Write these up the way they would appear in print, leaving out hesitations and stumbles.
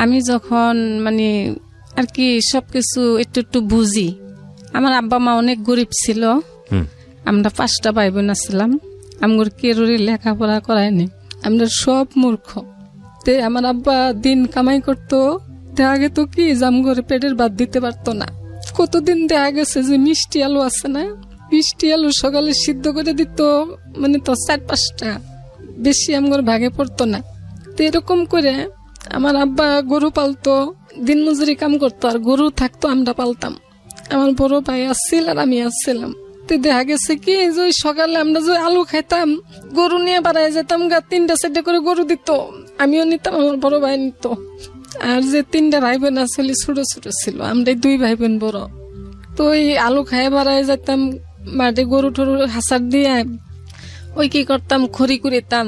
আমি যখন মানে আর কি সবকিছু একটু একটু বুঝি, আমার আব্বা মা অনেক গরিব ছিল, আমরা 5টা ভাই বোন ছিলাম, আমার কেউরই লেখাপড়া করায়নি, আমরা সব মূর্খ। তে আমার আব্বা দিন কামাই করতো, দেখা গেত কি জাম করে পেটের ভাত দিতে পারতো না। কতদিন দেখা গেছে যে মিষ্টি আলু আছে না, মিষ্টি আলু সকালে সিদ্ধ করে দিত, মানে তো 4-5টা, বেশি আমার ভাগে পড়তো না। তো এরকম করে আমার আব্বা গরু পালতো, দিন মজুরি কাম করতো, আর গরু থাকতো আমরা পালতাম। আমার বড় ভাই আসছিল আর আমি আসছিলাম। তো দেখা গেছে কি যে সকালে আমরা যে আলু খাইতাম, গরু নিয়ে বাড়ায় যেতাম, 3টা-4টা করে গরু দিত, আমিও নিতাম, আমার বড় ভাই নিত। আর যে 3টা ভাই বোন আসলে ছোট ছোট ছিল, আমরা 2 ভাই বোন বড়। তো ওই আলু খাইয়ে বাড়ায় যেতাম, মাঠে গরু টরু হাসার দিয়ে ওই কি করতাম, খড়ি কুড়িতাম,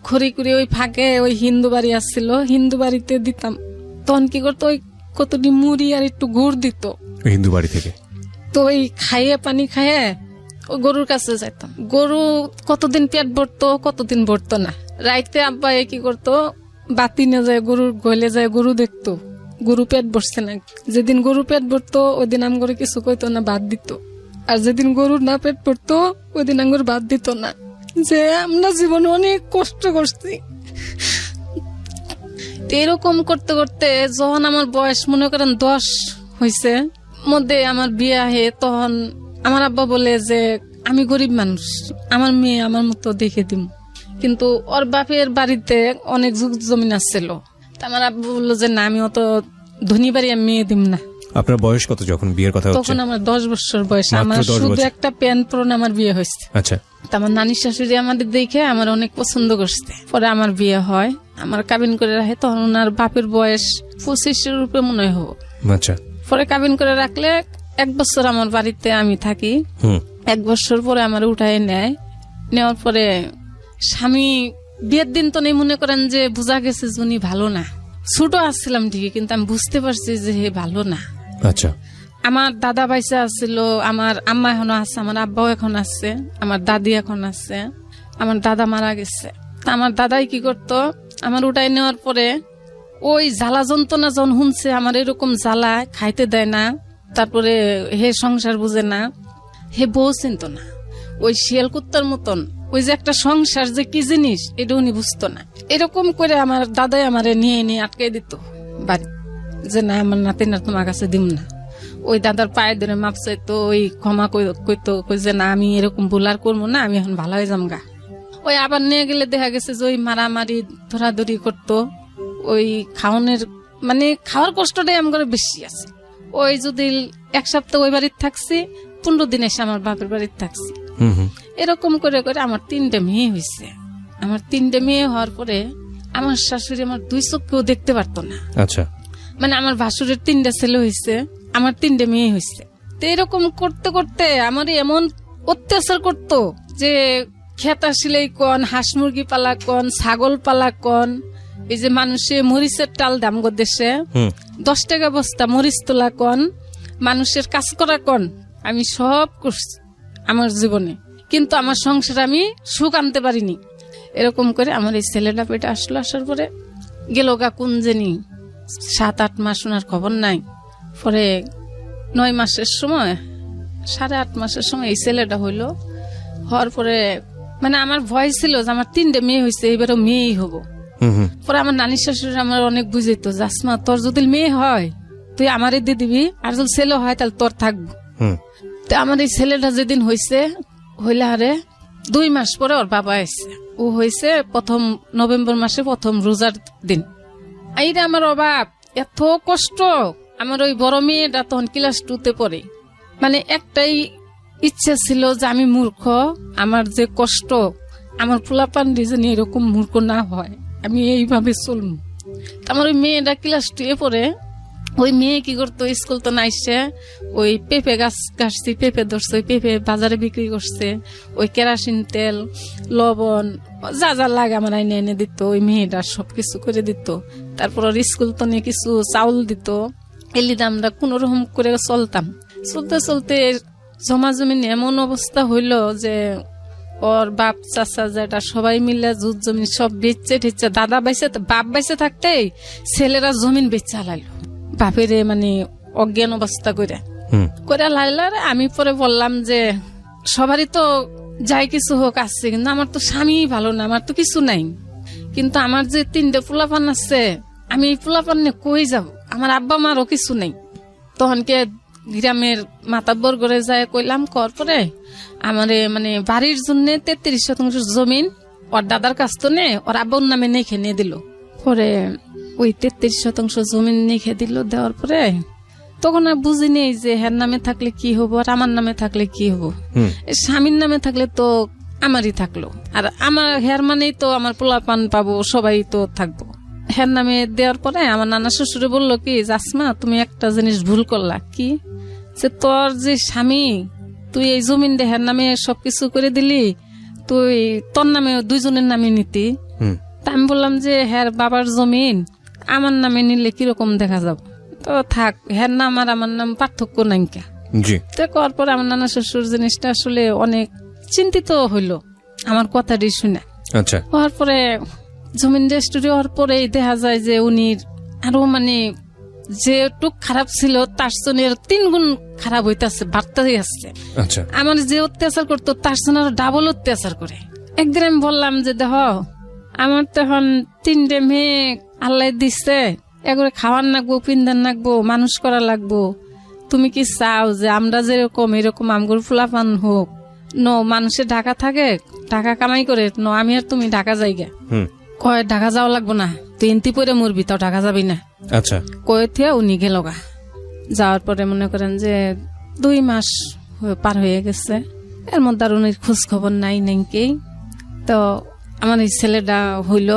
খড়ি কুড়ি ওই ফাঁকে ওই হিন্দু বাড়ি আসছিল, হিন্দু বাড়িতে দিতাম। তখন কি করতো, ওই কতটি মুড়ি আর একটু গুড় দিত হিন্দু বাড়ি থেকে। তো ওই খাইয়ে পানি খাইয়ে ওই গরুর কাছে যাইতাম। গরু কতদিন পেট ভরতো, কতদিন ভরতো না। রাইতে আব্বা কি করতো, বাতি না যায় গরুর গলে যায়, গরু দেখতো গরু পেট ভরছে না। যেদিন গরু পেট ভরতো ওই দিন আম করে কিছু কইতো না, ভাত দিত। আর যেদিন গরুর না পেট ভরতো ওই দিন আঙ্গুর ভাত দিত না। যে আমরা জীবনে অনেক কষ্ট করছি। এরকম করতে করতে যখন আমার বয়স মনে করেন 10 হয়েছে, মধ্যে আমার বিয়ে আহে, তখন আমার আব্বা বলে যে আমি গরিব মানুষ, আমার মেয়ে আমার মতো দেখে দিম। কিন্তু ওর বাপের বাড়িতে অনেক জমিন আসছিল, আমার আব্বা বললো যে না, আমি অত ধনী বাড়ি আমি মেয়ে দিম না। আপনার বয়স কত যখন বিয়ের কথা হচ্ছে? তখন আমার 10 বছর বয়স, আমার শুধু একটা প্যান্ট পরনে আমার বিয়ে হয়েছে। আচ্ছা। আমার নানি শাশুড়ি আমাদের দেখে আমার অনেক পছন্দ করছে, পরে আমার বিয়ে হয়, আমার কাবিন করে রাখে। তখন ওনার বাপের বয়স 25-এর উপরে মনে হয় হোক। আচ্ছা। পরে কাবিন করে রাখলে 1 বছর আমার বাড়িতে আমি থাকি। 1 বছর পরে আমার উঠায় নেয়। নেওয়ার পরে স্বামী বিয়ের দিন তো নেই, মনে করেন যে বোঝা গেছে যে উনি ভালো না। ছোট আসছিলাম ঠিকই, কিন্তু আমি বুঝতে পারছি যে হে ভালো না। আচ্ছা। আমার দাদা বাইসা আসছিল, আমার আম্মা এখনো আছে, আমার আব্বাও এখন আছে, আমার দাদি এখন আছে, আমার দাদা মারা গেছে। আমার দাদাই কি করতো, আমার উঠাই নেওয়ার পরে ওই জ্বালা যন্ত্রণা যখন শুনছে, আমার এরকম জ্বালা খাইতে দেয় না, তারপরে হে সংসার বুঝে না, হে বউ চিনত না, ওই শিয়াল কুত্তার মতন ওই যে একটা সংসার যে কি জিনিস এটা উনি বুঝতো না। এরকম করে আমার দাদাই আমারে নিয়ে নিয়ে আটকে দিত বাড়ি, যে না আমার নাতি না তোমার কাছে দিম না। ওই দাদার পায়ে ধরে মাপ চাইতো, ওই ক্ষমা কইতো, যে না আমি এরকম ভুল আর করবো না, আমি এখন ভালো হয়ে যাম গা। ওই আবার নিয়ে গেলে দেখা গেছে যে ওই মারামারি ধরাধরি করতো। ওই খাওয়ানোর মানে খাওয়ার কষ্টটাই আমার বেশি আছে। ওই যদি 1 সপ্তাহ ওই বাড়িতে থাকছি, 15 দিন এসে আমার বাপের বাড়িতে থাকছি। এরকম করে করে আমার 3টে মেয়ে হয়েছে। আমার 3টে মেয়ে হওয়ার পরে আমার শাশুড়ি আমার 2 চোখকেও দেখতে পারতো না। আচ্ছা। মানে আমার ভাসুরের 3টা ছেলে হয়েছে, আমার 3টে মেয়ে হয়েছে। তো এরকম করতে করতে আমার এমন অত্যাচার করতো যে খেতা সিলাই কন, হাঁস মুরগি পালা কন, ছাগল পালা কন, এই যে মানুষে মরিচের টাল দাম গো দেশে 10 টাকা বস্তা মরিচ তোলা কন, মানুষের কাজ করা কন, আমি সব করছি আমার জীবনে। কিন্তু আমার সংসার আমি সুখ আনতে পারিনি। এরকম করে আমার এই ছেলেটা পেটে আসলো, আসার পরে গেল গা কোন জানি 7-8 মাস ওনার খবর নাই। পরে 9 মাসের সময়, 8.5 মাসের সময় এই ছেলেটা হইলো। হওয়ার পরে মানে আমার ভয় ছিল যে আমার 3টে মেয়ে হয়েছে, এবারও মেয়েই হবো। পরে আমার নানি শাশুড়ি আমার অনেক বুঝাইতো, জাসমা তোর যদি মেয়ে হয় তুই আমারে দিয়ে দিবি, আর যদি ছেলে হয় তাহলে তোর থাকবো। তো আমার এই ছেলেটা যেদিন হয়েছে, হইলে আরে 2 মাস পরে ওর বাবা এসছে। ও হয়েছে নভেম্বর মাসে প্রথম রোজার দিন। এইটা আমার অভাব, এত কষ্ট। আমার ওই বড় মেয়েটা তখন ক্লাস 2-তে পড়ে। মানে একটাই ইচ্ছা ছিল যে আমি মূর্খ, আমার যে কষ্ট, আমার পোলাপান যেন এরকম মূর্খ না হয়, আমি এইভাবে চলবো। আমার ওই মেয়েটা ক্লাস 2-এ পড়ে। ওই মেয়ে কি করতো, স্কুল তো নাইসে ওই পেঁপে গাছ কাটছি, পেঁপে ধরছে, ওই পেঁপে বাজারে বিক্রি করছে। ওই কেরাসিন তেল, লবণ যা যা লাগে আমার আইনে এনে দিত। ওই মেয়েটা সবকিছু করে দিত। তারপর ওর স্কুল তো নিয়ে কিছু চাউল দিত। এলিদা আমরা কোন রকম করে চলতাম। চলতে চলতে জমা জমিন এমন অবস্থা হইল যে ওর বাপ চাচা যেটা সবাই মিলে জুত জমি সব বেচছে ঠেচছে, দাদা বাইসে বাপ বাইসে থাকতেই ছেলেরা জমিন বেচে লাইলো বাপেরে, মানে অজ্ঞান অবস্থা করে লাইলার। আমি পরে বললাম যে সবারই তো যাই কিছু হোক আসছে, কিন্তু আমার তো স্বামী ভালো না, আমার তো কিছু নাই, কিন্তু আমার যে 3টে পোলাপান আছে, আমি এই পোলাপান নিয়ে কই যাব, আমার আব্বা মারও কিছু নেই। তখনকে গ্রামের মাতাব্বর করে যায় কইলাম, কর পরে আমারে মানে বাড়ির জন্য 33% জমিন ওর দাদার কাছ তো নে, ওর আব্বার নামে নেখে নিয়ে দিল। পরে ওই 33% জমিন নেখে দিল, দেওয়ার পরে তখন আর বুঝি নেই যে হের নামে থাকলে কি হবো আর আমার নামে থাকলে কি হবো। স্বামীর নামে থাকলে তো আমারই থাকলো, আর আমার হের মানেই তো আমার পোলাপান পাবো, সবাই তো থাকবো। হের নামে দেওয়ার পরে আমার নানা শ্বশুরে বললো কি, জাসমা তুমি একটা জিনিস ভুল করলা, কি যে তোর যে স্বামী, তুই এই জমিন হের নামে সবকিছু করে দিলি, তুই তোর নামে 2জনের নামে নিতি। তা আমি বললাম যে হের বাবার জমিন আমার নামে নিলে কিরকম দেখা যাব, তো থাক, হের নাম আর আমার নাম পার্থক্য নাই কে। তো করার পরে আমার নানা শ্বশুর জিনিসটা আসলে অনেক চিন্তিত হইলো আমার কথাটি শুনে। আচ্ছা, হওয়ার পরে জমিন রেজিস্ট্রি হওয়ার পরে দেখা যায় যে উনি আরো মানে যে টুক খারাপ ছিল তার জন্য 3 গুণ খারাপ হইতেছে, বাড়তেই আসছে। আচ্ছা, আমার যে অত্যাচার করতো তার জন্য আরো ডাবল অত্যাচার করে। একদিন আমি বললাম যে দেখ, আমার তো এখন 3টে মেয়ে আল্লাহ দিচ্ছে, এগুলো খাওয়ার লাগবো, পিন্দার লাগবো, মানুষ করা লাগবো। তুমি কি চাও যে আমরা যেরকম এরকম আমগুর ফুলাপান হোক? মানুষের ঢাকা থাকে, টাকা কামাই করে, আমি আর তুমি ঢাকা যাইগা। কয় ঢাকা যাওয়া লাগবো না, তুই এনতি পরে মরবি, তাও ঢাকা যাবি না। আচ্ছা, কয়ে থিয়া উনি গেল গা। যাওয়ার পরে মনে করেন যে 2 মাস পার হয়ে গেছে, এর মধ্যে আর উনির খোঁজ খবর নাই নাকি। তো আমার এই ছেলেটা হইল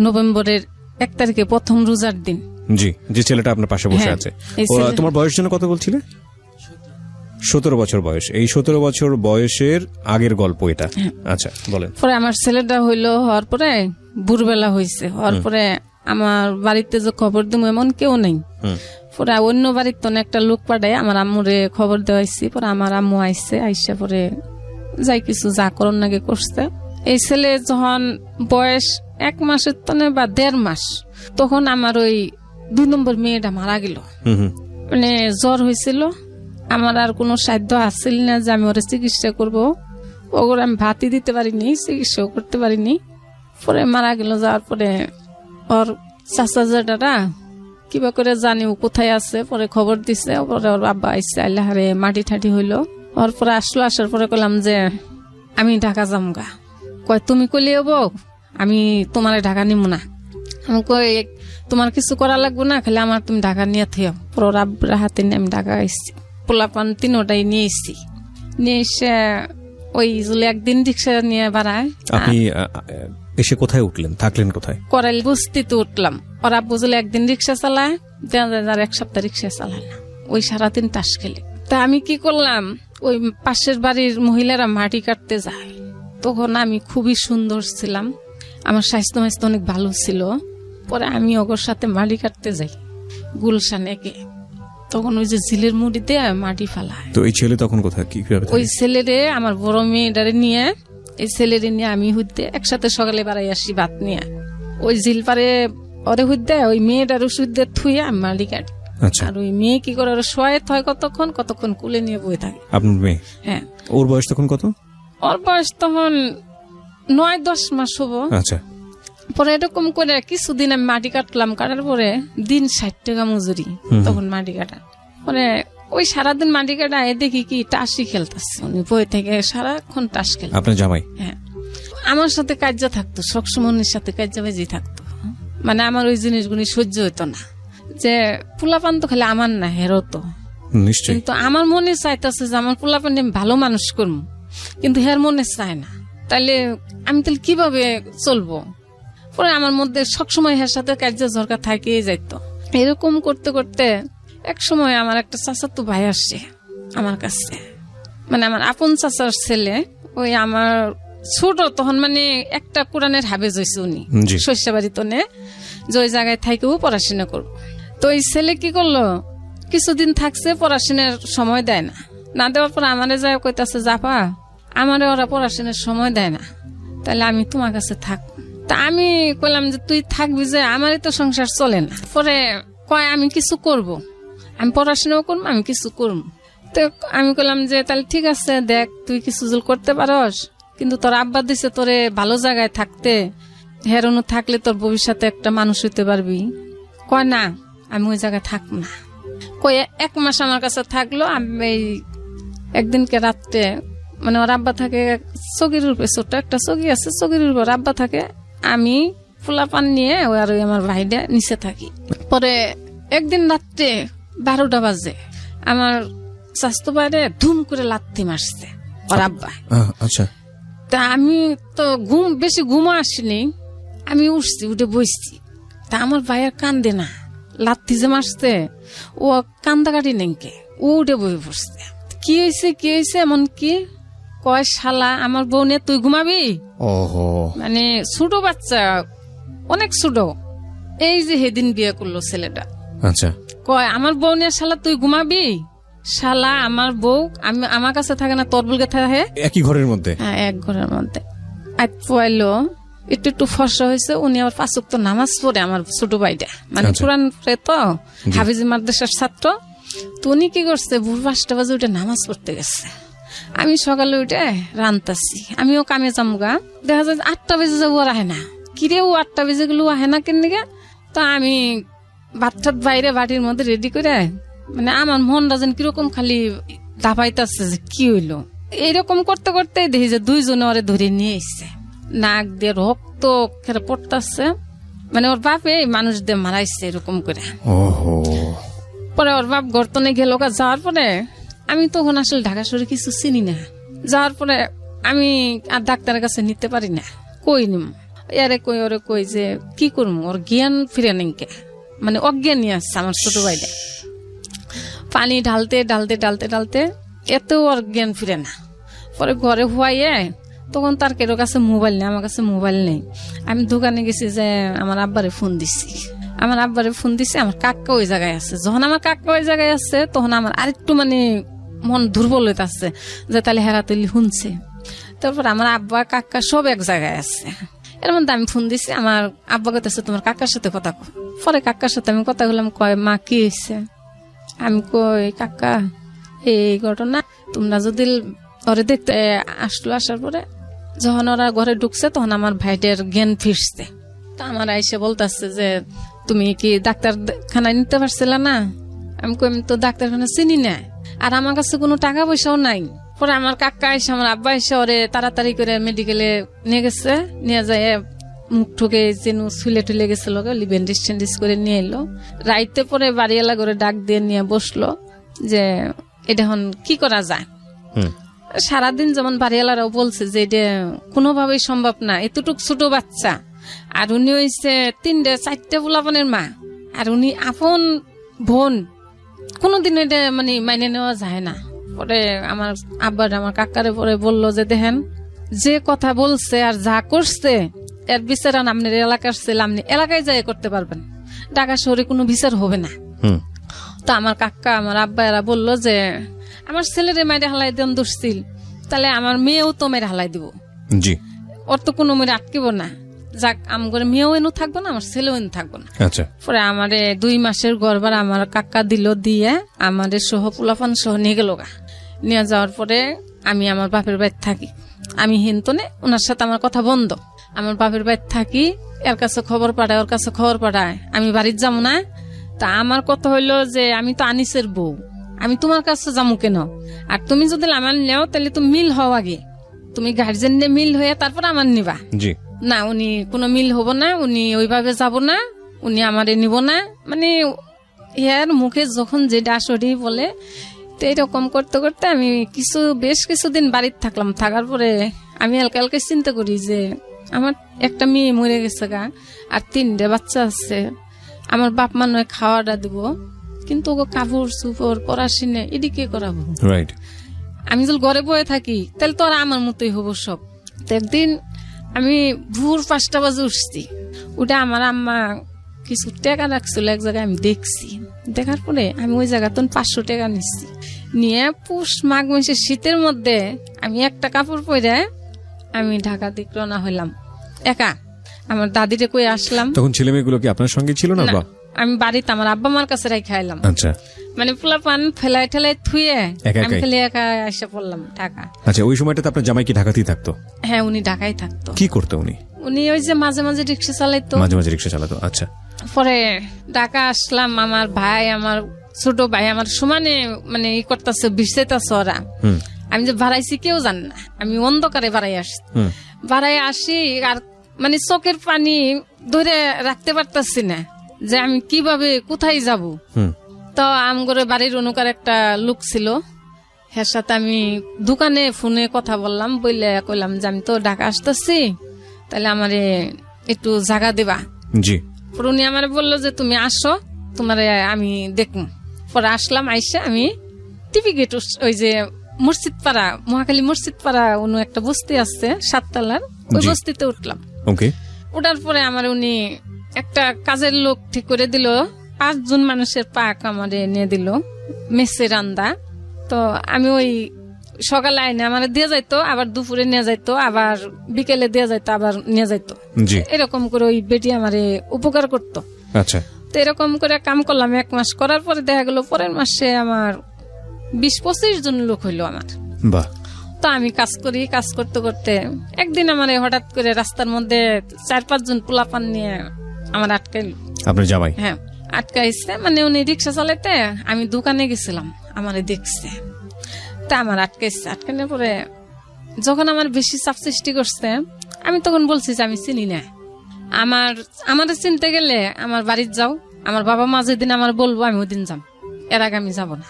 নভেম্বরের 1 তারিখে, প্রথম রোজার দিন। জি, যে ছেলেটা আপনার পাশে বসে আছে, তোমার বয়স যেন কত বলছিলে? 17 বছর বয়স। এই 17 বছর বয়সের আগের গল্প এটা। আচ্ছা, বলেন। পরে আমার ছেলেটা হইলো, হওয়ার পরে ভোরবেলা হয়েছে, হওয়ার পরে আমার বাড়িতে যে খবর দিব এমন কেউ নেই। পরে অন্য বাড়ির তো একটা লোক পাঠায় আমার আম্মুরে খবর দেওয়াইছি। পরে আমার আম্মু আইসে, আইসা পরে যাই কিছু যা করন নাকি করছে। এই ছেলে যখন বয়স 1 মাসের তনে বা 1.5 মাস, তখন আমার ওই 2 নম্বর মেয়েটা মারা গেল। মানে জ্বর হয়েছিল, আমার আর কোনো সাধ্য আসছিল না যে আমি ওরা চিকিৎসা করবো। ওগুলো আমি ভাতই দিতে পারিনি, চিকিৎসাও করতে পারিনি। পরে মারা গেল। যাওয়ার পরে ওর চাচা জেঠারা কিবা করে জানি ও কোথায় আছে, পরে খবর দিছে। পরে ওর বাবা আইসে, আল্লাহারে মাটি ঠাটি হইলো। ওর পরে আসলো, আসার পরে কইলাম যে আমি ঢাকা যামগা। কয় তুমি কইলে হবো, আমি তোমার ঢাকা নিব না। আমি কই তোমার কিছু করা লাগবো না, খালি আমার তুমি ঢাকা নিয়ে থিও। পরে ওর আব্বার হাতে নিয়ে আমি ঢাকা আইসি, পোলাপান 3টাই নিয়ে এসছি। নিয়ে এসে ওই একদিন রিক্সা নিয়ে বাড়ায়। আপনি এসে কোথায় উঠলেন, থাকলেন কোথায়? করাইল বস্তিতে উঠলাম। ওরা বুঝলে একদিন রিক্সা চালায়, 1 সপ্তাহ রিক্সা চালায় না, ওই সারাদিন তাস খেলে। তা আমি কি করলাম, ওই পাশের বাড়ির মহিলারা মাটি কাটতে যায়, তখন আমি খুবই সুন্দর ছিলাম, আমার স্বাস্থ্য অনেক ভালো ছিল। পরে আমি ওগর সাথে মাটি কাটতে যাই গুলশানে গে, তখন ওই যে ঝিলের মুড়ি দিয়ে মাটি ফেলায়। তো এই ছেলে তখন কোথায়, কি ওই ছেলেরে আমার বড় মেয়েটারে নিয়ে, এই ছেলেরে নিয়ে আমি হইতে একসাথে সকালে বাড়াই আসি ভাত নিয়ে। ওই ঝিল পারে ওরে হইতে ওই মেয়েটার ওষুধ দিয়ে থুয়ে আমি মাটি কাটি। আর ওই মেয়ে কি করে ওরা শোয়ে থয় কতক্ষণ কুলে নিয়ে বই থাকে। আপনার মেয়ে? হ্যাঁ। ওর বয়স তখন কত? ওর বয়স তখন 9-10 মাস হবো। আচ্ছা। পরে এরকম করে কিছুদিন আমি মাটি কাটলাম, কাটার পরে দিন 60 টাকা মজুরি তখন মাটি কাটা। পরে ওই সারাদিন মাটি কাটায় দেখি কি টাসি খেলতেছে, উনি বই থেকে সারাক্ষণ টাস খেল। আপনার জামাই? হ্যাঁ, আমার সাথে কার্য থাকতো, সবসময় সাথে কার্যবাজি থাকতো। মানে আমার ওই জিনিসগুলি সহ্য হইতো না, যে পোলাপান তো খালি আমার না, হেরো তো নিশ্চয়ই। কিন্তু আমার মনে চাইতেছে যে আমার পোলাপান আমি ভালো মানুষ করবো, কিন্তু হের মনে চায় না। তাইলে আমি তাহলে কিভাবে চলবো? পরে আমার মধ্যে সবসময় হের সাথে কার্য ঝরকা থাকিয়ে যাইত। এরকম করতে করতে এক সময় আমার একটা চাচাতো ভাই আসছে আমার কাছে, মানে আমার আপন চাচার ছেলে, ওই আমার ছোট তখন, মানে একটা কোরআনের হাফেজ হয়েছে উনি শস্যবাড়ি তনে, যে ওই জায়গায় থাকেও পড়াশোনা করবো। তো এই ছেলে কি করলো, কিছুদিন থাকছে, পড়াশোনার সময় দেয় না, না দেওয়ার পর আমারে যায় কইতাছে, জাপা আমারে ওরা পড়াশোনার সময় দেয় না, তাহলে আমি তোমার কাছে থাক। তা আমি কইলাম যে তুই থাকবি, যে আমারই তো সংসার চলে না। পরে কয় আমি কিছু করব, আমি পড়াশোনাও করবো, আমি কিছু করবো। তো আমি কইলাম যে তাহলে ঠিক আছে, দেখ তুই কিছু জল করতে পারস, কিন্তু তোর আব্বা দিছে তোরে ভালো জায়গায় থাকতে, হেরনো থাকলে তোর ভবিষ্যতে একটা মানুষ হইতে পারবি। কয় না, আমি ওই জায়গায় থাকবো না। কয়ে 1 মাস আমার কাছে থাকলো। আমি একদিনকে রাত্রে, মানে ওর আব্বা থাকে চকির উপরে, ছোট্ট একটা চকি আছে, চকির উপর আব্বা থাকে, আমি ফুলা পান নিয়ে ওই আর আমার ভাইটা নিচে থাকি। পরে একদিন রাত্রে 12টা বাজে আমার স্বাস্থ্য বাইরে ধুম করে লাথি মারছে ওর আব্বা। আচ্ছা। তা আমি তো বেশি ঘুমও আসিনি, আমি উঠছি, উঠে বসছি। তা আমার ভাইয়ের কান্দে না, লাথি যে মারছে ও কান্দাকাটি নেংকে, ও উঠে বই পড়ছে। কি হয়েছে এমন কি? কয় শালা আমার বউ নিয়ে তুই ঘুমাবি? ওহো, মানে ছোট বাচ্চা, অনেক ছোট, এই যে সেদিন বিয়ে করলো ছেলেটা। আচ্ছা। কয় আমার বউ নিয়ে শালা তুই ঘুমাবি? শালা আমার বউ আমার কাছে থাকে না, তোর বলকে থাকে। একই ঘরের মধ্যে? হ্যাঁ, এক ঘরের মধ্যে। পোয়াইলো একটু ফর্সা হয়েছে, উনি আবার 5 ওয়াক্ত নামাজ পড়ে, আমার ছোট ভাইটা, মানে কোরআন পড়ে তো, হাফিজি মাদ্রাসার ছাত্র। তো উনি কি করছে, ভোর 5টা বাজে উঠে নামাজ পড়তে গেছে। আমি সকালে উঠে রান্তাছি, আমিও কামে যামগা, দেখা যায় 8টা বেজে যাবো, আর আহে না। কিরে ও 8টা বেজে গেল, আহে না কেন দিকে? তো আমি ভাত বাইরে বাটির মধ্যে রেডি করে, মানে আমার মনটা যেন কিরকম খালি দাপাইতেছে যে কি হইলো। এইরকম করতে করতে দেখি যে 2 জনে ওরে ধরে নিয়ে এসছে, নাক দিয়ে রক্ত পড়তেছে, মানে ওর বাপে মানুষ দিয়ে মারাইছে এরকম করে। পরে ওর বাপ গর্তনে গেল, যাওয়ার পরে আমি তখন আসলে ঢাকা শহরে কিছু চিনি না। যাওয়ার পরে আমি আর ডাক্তারের কাছে নিতে পারি না, কই নিম, এরে কই ওরে কই যে কি করবো, ওর জ্ঞান ফিরে নেই, মানে অজ্ঞানী আসছে আমার ছোট ভাইটা। পানি ঢালতে ঢালতে ঢালতে ঢালতে এত ওর জ্ঞান ফিরে না। পরে ঘরে হুয়াইয়ে, তখন তার কেরো কাছে মোবাইল নেই, আমার কাছে মোবাইল নেই। আমি দোকানে গেছি, যে আমার আব্বারে ফোন দিছি, আমার কাকা ওই জায়গায় আছে। যখন আমার কাকা ওই জায়গায় আছে, তখন আমার আরেকটু মানে মন দুর্বল হইতে আসছে, যে তাহলে হেরাতলি শুনছে। তারপর আমার আব্বা কাকা সব এক জায়গায় আছে। এর মধ্যে আমি ফোন দিছি, আমার আব্বা কাছে তোমার কাকার সাথে কথা কো। পরে কাকার সাথে আমি কথা বললাম, কয় মা কি হয়েছে? আমি কই কাকা এই ঘটনা, তোমরা যদি ওরে দেখতে আসলো, আসার পরে যখন ওরা ঘরে ঢুকছে, তখন আমার ভাইটার জ্ঞান ফিরছে। তা আমার আইসে বলতেছে যে তুমি কি ডাক্তার খানায় নিতে পারছিল না? আমি কই আমি তো ডাক্তারখানা চিনি না, আর আমার কাছে কোনো টাকা পয়সাও নাই। পরে আমার কাকা এসে, আমার আব্বা এসে ওরে তাড়াতাড়ি করে মেডিকেলে নিয়ে গেছে, নিয়ে যায় মুখ ঠুকে যেন ছুলে টুলে গেছিল, ব্যান্ডেজ ট্যান্ডেজ করে নিয়ে এলো। রাইতে পরে বাড়িওয়ালা করে ডাক দিয়ে নিয়ে বসলো যে এটা এখন কি করা যায়। সারাদিন যেমন বাড়িওয়ালারাও বলছে যে এটা কোনোভাবেই সম্ভব না, এতটুক ছোট বাচ্চা, আর উনি হয়েছে 3-4 পোলাপানের মা, আর উনি আপন বোন, কোনোদিন এটা মানে মাইনে নেওয়া যায় না। পরে আমার আব্বা আমার কাকারে পরে বললো যে দেখেন, যে কথা বলছে আর যা করছে, এর বিচার আপনার এলাকার ছেলে, আপনি এলাকায় যাই করতে পারবেন, ঢাকা শহরে কোনো বিচার হবে না। তো আমার কাকা আমার আব্বা এরা বললো যে আমার ছেলেরে মাইরে হালাই দেন দুশ্চিল, তাহলে আমার মেয়েও তো মেরে হালাই দিব, ওর তো কোনো মেয়ে আটকিব না, যাক আমার মেয়েও এনে থাকবো না, আমার ছেলেও এনে থাকবো না। পরে আমারে 2 মাসের গর্বার আমার কাকা দিল, দিয়ে আমাদের সহ পোলাপান সহ নিয়ে গেল। নিয়ে যাওয়ার পরে আমি আমার বাপের বাড়িতে থাকি, আমি হিন্তনে, ওনার সাথে আমার কথা বন্ধ। আমার বাপের বাড়িতে থাকি, এর কাছে খবর পাঠায়, ওর কাছে খবর পাঠায়, আমি বাড়িতে যাবো না। তা আমার কথা হইলো যে আমি তো আনিসের বউ, আমি তোমার কাছে যাবো কেন? আর তুমি যদি আমার নেও, তাহলে তুমি মিল হও, আগে তুমি গার্জেন নিয়ে মিল হয়ে তারপর আমার নিবা। না, উনি কোনো মিল হব না, উনি ওইভাবে যাব না, উনি আমারে নিব না, মানে ইয়ার মুখে যখন যেটা আসরি বলে। তো এরকম করতে করতে আমি বেশ কিছুদিন বাড়িতে থাকলাম। থাকার পরে আমি হালকা হালকা চিন্তা করি যে আমার একটা মেয়ে মরে গেছে গা, আর 3টে বাচ্চা আছে, আমার বাপ মা নয় খাওয়াটা দিব, কিন্তু ওকে কাপড় চুপড় পড়াশোনা এদিকে করাবো। আমি যদি ঘরে বয়ে থাকি, তাহলে তো আর আমার মতোই হবো সব। একদিন আমি ভোর 5টা বাজে উঠছি, ওটা আমার আম্মা কিছু টাকা রাখছিল এক জায়গায়, আমি দেখছি। দেখার পরে আমি ওই জায়গা 500 টাকা নিচ্ছি, নিয়ে পুষ মাঘ মাসের শীতের মধ্যে আমি একটা কাপড় পরে আমি ঢাকা দিক রওনা হইলাম একা। আমার দাদিরে কই আসলাম। তখন ছেলে মেয়েগুলো কি আপনার সঙ্গে ছিল না? আমি বাড়িতে আমার আব্বা মার কাছে রেখে আইলাম। আচ্ছা, মানে পোলা পান ফেলাই ঠেলাই থুয়ে আমি খালি একা এসে পড়লাম ঢাকা। আচ্ছা, ওই সময়টাতে আপনার জামাই কি ঢাকাতেই থাকতো? হ্যাঁ, উনি ঢাকায় থাকতো। কি করতো উনি? উনি ওই যে মাঝে মাঝে রিক্সা চালাইতো। মাঝে মাঝে রিক্সা চালাতো। আচ্ছা। পরে ঢাকা আসলাম, আমার ভাই, আমার ছোট ভাই আমার সমানে মানে ই করতেছে, বিছাইতেছে ওরা। আমি যে বাড়াইছি কেউ জানে না, আমি অন্ধকারে বাড়াই আসি। বাড়াই আসি আর মানে চোখের পানি ধরে রাখতে পারতাছি না যে আমি কিভাবে কোথায় যাব। তো আমগরে বাড়ির অনুকার একটা লোক ছিল, এর সাথে আমি দোকানে ফোনে কথা বললাম, বললে কইলাম যে আমি তো ঢাকা আসতেছি, তাহলে আমারে একটু জায়গা দেবা। জি। উনি আমার বললো যে তুমি আসো, তোমারে আমি দেখুন। পরে আসলাম, আইসা আমি টিভি গেট, ওই যে মসজিদ পাড়া, মহাখালী মসজিদ পাড়া অন্য একটা বস্তি আছে 7 তলার, ওই বস্তিতে উঠলাম। ওঠার পরে আমার উনি একটা কাজের লোক ঠিক করে দিল, 5 জন মানুষের পাক আমারে নিয়ে দিল, মেসে রান্দা। তো আমি ওই সকালে আইনে আমার দিয়ে যাইতো, আবার দুপুরে নিয়ে যাইতো, আবার বিকেলে দিয়ে যাইতো, আবার নিয়ে যাইতো। এরকম করে ওই বেটি আমারে উপকার করতো। আচ্ছা। তো এরকম করে কাম করলাম 1 মাস। করার পরে দেখা গেল পরের মাসে আমার 20-25 জন লোক হইলো আমার। বাহ। তো আমি কাজ করি, কাজ করতে করতে একদিন আমার হঠাৎ করে রাস্তার মধ্যে 4-5 জন পোলাপান নিয়ে আমার আটকাইলো। আপনার জামাই? হ্যাঁ, আটকাইছে। মানে উনি রিক্সা চালাইতে, আমি দোকানে গেছিলাম, আমারে দেখছে, তা আমার আটকাইছে। আটকানোর পরে যখন আমার বেশি চাপ সৃষ্টি করছে, আমি তখন বলছি যে আমি চিনি না, আমার চিনতে গেলে আমার বাড়িতে যাও, আমার বাবা মা যেদিন আমার বলবো আমি ওই দিন যাম, এর আগে আমি যাব না।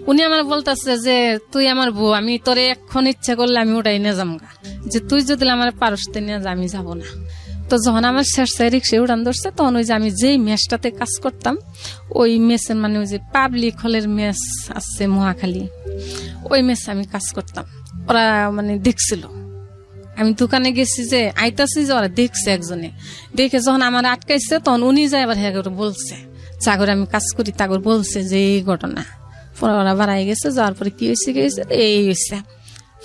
উনি আমার বলতেছে যে তুই আমার বউ, আমি তোরে এখন ইচ্ছা করলে আমি ওটাই নিয়ে যাম গা, যে তুই যদি আমার পারস্তে নিয়ে যা, আমি যাব না। তো যখন আমার শেষ রিক্সা উড়ান ধরছে, তখন ওই যে আমি যেই মেসটাতে কাজ করতাম, ওই মেসের মানে ওই যে পাবলিক হলের মেস আছে মহাখালী, ওই মেসে আমি কাজ করতাম। ওরা মানে দেখছিল, আমি দোকানে গেছি যে আইতাছি, যে ওরা দেখছে, একজনে দেখে যখন আমার আটকাইছে, তখন উনি যায় আবার হ্যাঁ বলছে, চাকরে আমি কাজ করি, তাগর বলছে যে এই ঘটনা। পরে ওরা বাড়াই গেছে, যাওয়ার পরে কি হয়েছে এই হয়েছে।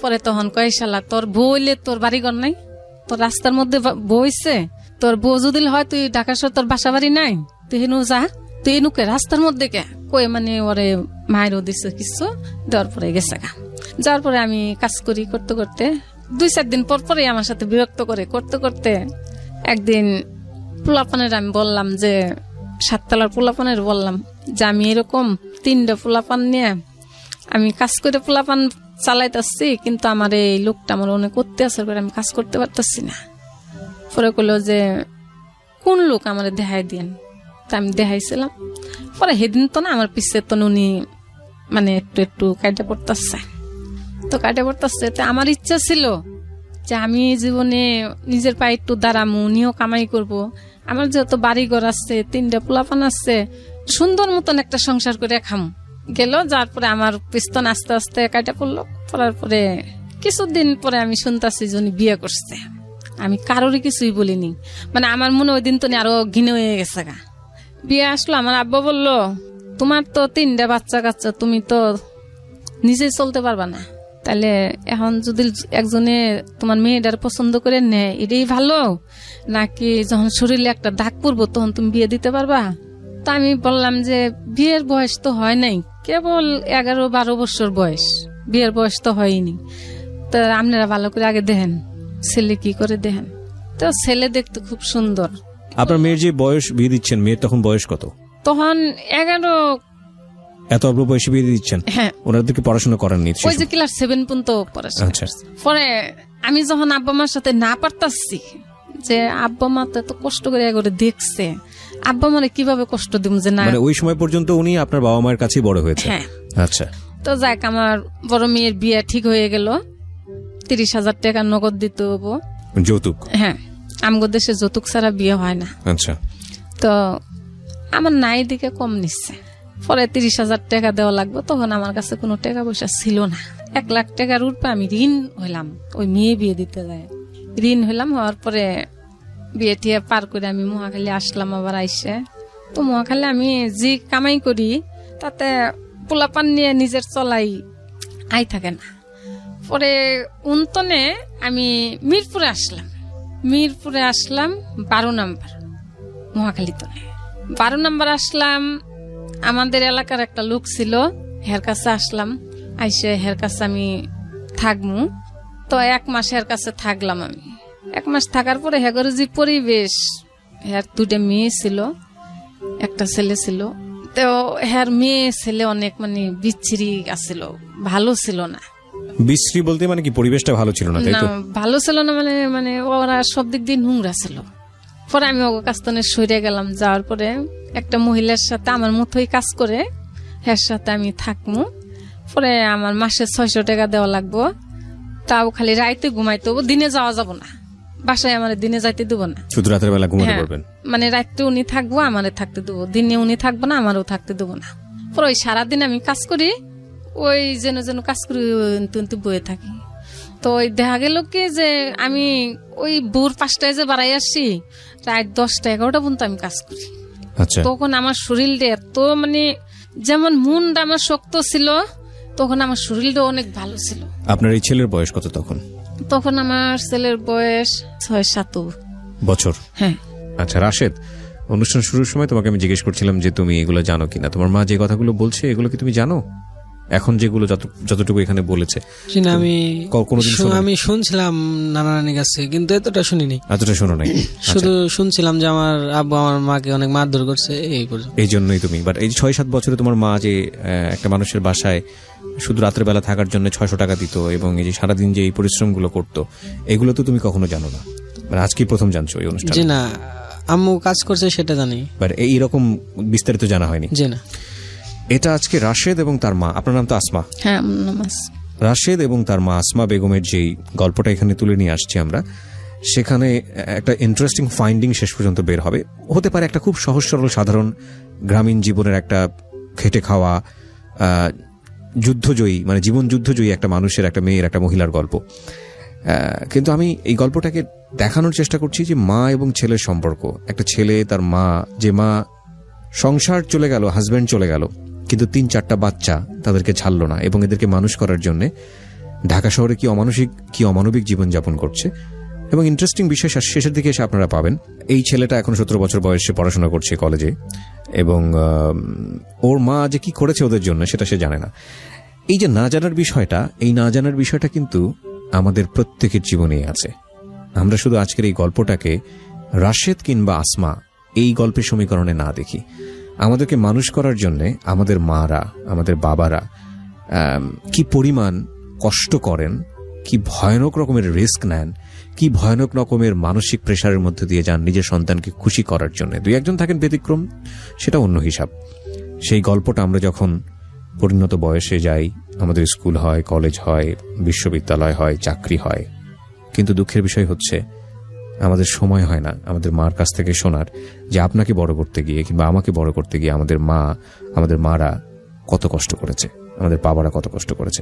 পরে তখন কয় শালা, তোর বউ হইলে তোর বাড়িঘর নাই, তোর রাস্তার মধ্যে বইছে, তোর বউ যদি হয় তুই ঢাকা শহর তোর বাসা বাড়ি নাই, তুই হেনু যা, তুই এনুকে রাস্তার মধ্যে কে কয়ে মানে ওরে মায়েরও দিছে কিছু, দেওয়ার পরে গেছে গা। যাওয়ার পরে আমি কাজ করি, করতে করতে 2-4 দিন পর পরে আমার সাথে বিরক্ত করে, করতে করতে একদিন পোলাপানের আমি বললাম যে 7 তলার পোলাপানের বললাম যে আমি এরকম 3টা পোলাপান নিয়ে আমি কাজ করে পোলাপান চালাইতেছি, কিন্তু আমার এই লোকটা আমার অনেক অত্যাচার করে, আমি কাজ করতে পারতেছি না। পরে কইলো যে কোন লোক আমার দেখাই দিন। তা আমি দেখাইছিলাম। পরে সেদিন তো না আমার পিছে তো উনি মানে একটু কাইটা পড়তেছে, তো কাইটা পড়তেছে। তো আমার ইচ্ছা ছিল যে আমি জীবনে নিজের পায়ে একটু দাঁড়ামু, উনিও কামাই করব, আমার যেহেতু বাড়ি ঘর আছে, 3টা পোলাপান আছে, সুন্দর মতন একটা সংসার করে খাম গেল। যার পরে আমার পিস্তন আস্তে আস্তে কাটা পড়লো। পড়ার পরে কিছুদিন পরে আমি শুনতেছি যে উনি বিয়ে করছে। আমি কারোরই কিছুই বলিনি, মানে আমার মনে ওই দিন তো আরো ঘিনে হয়ে গেছে গা। বিয়ে আসলো, আমার আব্বা বললো তোমার তো 3টা বাচ্চা কাচ্চা, তুমি তো নিজে চলতে পারবা না, তাহলে এখন যদি একজনে তোমার মেয়েটার পছন্দ করে নেয় এটাই ভালো, নাকি যখন শরীরে একটা দাগ পড়বো তখন তুমি বিয়ে দিতে পারবা? তা আমি বললাম যে বিয়ের বয়স তো হয় নাই, কেবল 11-12 বছর বয়স, বিয়ের বয়স তো হয়নি। তো আপনারা ভালো করে আগে দেখেন ছেলে কি করে দেখেন। তো ছেলে দেখতে খুব সুন্দর। আপনার মেয়ের যে বয়স বিয়ে দিচ্ছেন, মেয়ের তখন বয়স কত? তখন 11। এত অল্প বয়সে বিয়ে দিচ্ছেন? হ্যাঁ। ওনাদেরকে পড়াশোনা করাননি? ওই যে ক্লাস 7 পর্যন্ত পড়াশোনা। আচ্ছা। পরে আমি যখন আব্বা মার সাথে না পারতাছি, যে আব্বা মা তো এত কষ্ট করে করে দেখছে, আব্বা মারে কিভাবে কষ্ট দিব, যে না, মানে ওই সময় পর্যন্ত উনি আপনার বাবা মায়ের কাছেই বড় হয়েছে? হ্যাঁ। আচ্ছা। তো যাক, আমার বড় মেয়ের বিয়ে ঠিক হয়ে গেল। 30,000 টাকা নগদ দিতে হবো, যৌতুক। হ্যাঁ, আমগো দেশে যৌতুক ছাড়া বিয়ে হয় না। আচ্ছা। তো আমার নাই দিকে কম নিচ্ছে। পরে 30,000 টাকা দেওয়া লাগবে। তখন আমার কাছে কোনো টাকা পয়সা ছিল না। 1 লাখ টাকার উপরে আমি ঋণ হইলাম, ওই মেয়ে বিয়ে দিতে যায় ঋণ হইলাম। হওয়ার পরে বিয়ে টিয়ে পার করে আমি মহাখালী আসলাম। আবার আইসে তো মহাখালী আমি যে কামাই করি তাতে পোলাপান নিয়ে নিজের চলাই আই থাকে না। পরে উন্তনে আমি মিরপুরে আসলাম 12 নম্বর মহাখালীতনে 12 নম্বর আসলাম। আমাদের এলাকার একটা লোক ছিল, হের কাছে আসলাম। আইসে হের কাছে আমি থাকবো, তো 1 মাস হের কাছে থাকলাম। আমি 1 মাস থাকার পরে হেগর যে পরিবেশ, হের 2টা মেয়ে ছিল, একটা ছেলে ছিল। তো হের মেয়ে ছেলে অনেক মানে বিচ্ছিরি আছিল, ভালো ছিল না। বিশ্রী বলতে মানে কি পরিবেশটা ভালো ছিল না, তাই তো? ভালো ছিল না, মানে ওরা সব দিক দিয়ে নোংরা ছিল। পরে আমি ওর কাছ থেকে সরে গেলাম। যাওয়ার পরে একটা মহিলার সাথে আমার মতোই কাজ করে, এর সাথে আমি থাকবো। পরে আমার মাসে 600 টাকা দেওয়া লাগবো, তাও খালি রাইতে ঘুমাইতে হবো, দিনে যাওয়া যাব না। বাসায় আমার দিনে যাইতে দেবো না, শুধু রাতের বেলা ঘুমাতে পারবেন। মানে রাত্রে উনি থাকবো, আমারে থাকতে দেবো, দিনে উনি থাকবো না, আমারও থাকতে দেবো না। পরে ওই সারাদিন আমি কাজ করি, ওই যেন কাজ করি, বয়ে থাকি। তো ওই দেখা গেল কি যে আমি ওই ভোর 5টায় যে বাড়াই আসছি, রাত 10টা 11টা পর্যন্ত আমি কাজ করি। আচ্ছা। তখন আমার শরীরটা এত মানে, যেমন মনটা আমার শক্ত ছিল, তখন আমার শরীরটা অনেক ভালো ছিল। আপনার এই ছেলের বয়স কত তখন? তখন আমার ছেলের বয়স 6-7 বছর। হ্যাঁ। আচ্ছা রাশেদ, অনুষ্ঠান শুরুর সময় তোমাকে আমি জিজ্ঞেস করছিলাম যে তুমি এগুলো জানো কিনা। তোমার মা যে কথাগুলো বলছে এগুলো কি তুমি জানো? এখন যেগুলো যতটুকু এখানে বলেছে আমি শুনছিলাম নানা নানির কাছে, কিন্তু এতটা শুনিনি। এতটা শোনো নাই? শুধু শুনছিলাম যে আমার আব্বু আমার মাকে অনেক মারধর করছে, এই জন্যই তুমি। বাট এই 6-7 বছরে তোমার মা যে একটা মানুষের বাসায় শুধু রাতের বেলা থাকার জন্য 600 টাকা দিত, এবং এই যে সারাদিন যে এই পরিশ্রমগুলো করতো, এগুলো তো তুমি কখনো জানো না, মানে আজকে প্রথম জানছো এই অনুষ্ঠানে? জি না, আম্মু কাজ করছে সেটা জানি, বাট এইরকম বিস্তারিত জানা হয়নি। জি না। এটা আজকে রাশেদ এবং তার মা, আপনার নাম তো আসমা? হ্যাঁ, আমার নাম আসমা। রাশেদ এবং তার মা আসমা বেগমের যেই গল্পটা এখানে তুলে নিয়ে আসছি আমরা, সেখানে একটা ইন্টারেস্টিং ফাইন্ডিং শেষ পর্যন্ত বের হবে। হতে পারে একটা খুব সহজ সরল সাধারণ গ্রামীণ জীবনের একটা খেটে খাওয়া যুদ্ধজয়ী, মানে জীবন যুদ্ধজয়ী একটা মানুষের, একটা মেয়ের, একটা মহিলার গল্প। কিন্তু আমি এই গল্পটাকে দেখানোর চেষ্টা করছি যে মা এবং ছেলের সম্পর্ক। একটা ছেলে, তার মা, যে মা সংসার চলে গেল, হাজব্যান্ড চলে গেল, কিন্তু 3-4টা বাচ্চা তাদেরকে ছাড়লো না, এবং এদেরকে মানুষ করার জন্য ঢাকা শহরে কি অমানবিক জীবনযাপন করছে। এবং ইন্টারেস্টিং বিষয় শেষের দিকে এসে আপনারা পাবেন, এই ছেলেটা এখন 17 বছর বয়সে পড়াশোনা করছে কলেজে, এবং ওর মা যে কি করেছে ওদের জন্য সেটা সে জানে না। এই যে না জানার বিষয়টা, এই না জানার বিষয়টা কিন্তু আমাদের প্রত্যেকের জীবনেই আছে। আমরা শুধু আজকের এই গল্পটাকে রাশেদ কিংবা আসমা এই গল্পের সমীকরণে না দেখি। আমাদেরকে মানুষ করার জন্য আমাদের মারা, আমাদের বাবারা কি পরিমাণ কষ্ট করেন, কি ভয়ানক রকমের রিস্ক নেন, কি ভয়ানক রকমের মানসিক প্রেশারের মধ্যে দিয়ে যান নিজের সন্তানকে খুশি করার জন্য। 2-1জন থাকেন ব্যতিক্রম, সেটা অন্য হিসাব। সেই গল্পটা আমরা যখন পরিণত বয়সে যাই, আমাদের স্কুল হয়, কলেজ হয়, বিশ্ববিদ্যালয় হয়, চাকরি হয়, কিন্তু দুঃখের বিষয় হচ্ছে আমাদের সময় হয় না আমাদের মার কাছ থেকে শোনার যে আপনাকে বড় করতে গিয়ে কিংবা আমাকে বড় করতে গিয়ে আমাদের মা, আমাদের মারা কত কষ্ট করেছে, আমাদের বাবারা কত কষ্ট করেছে।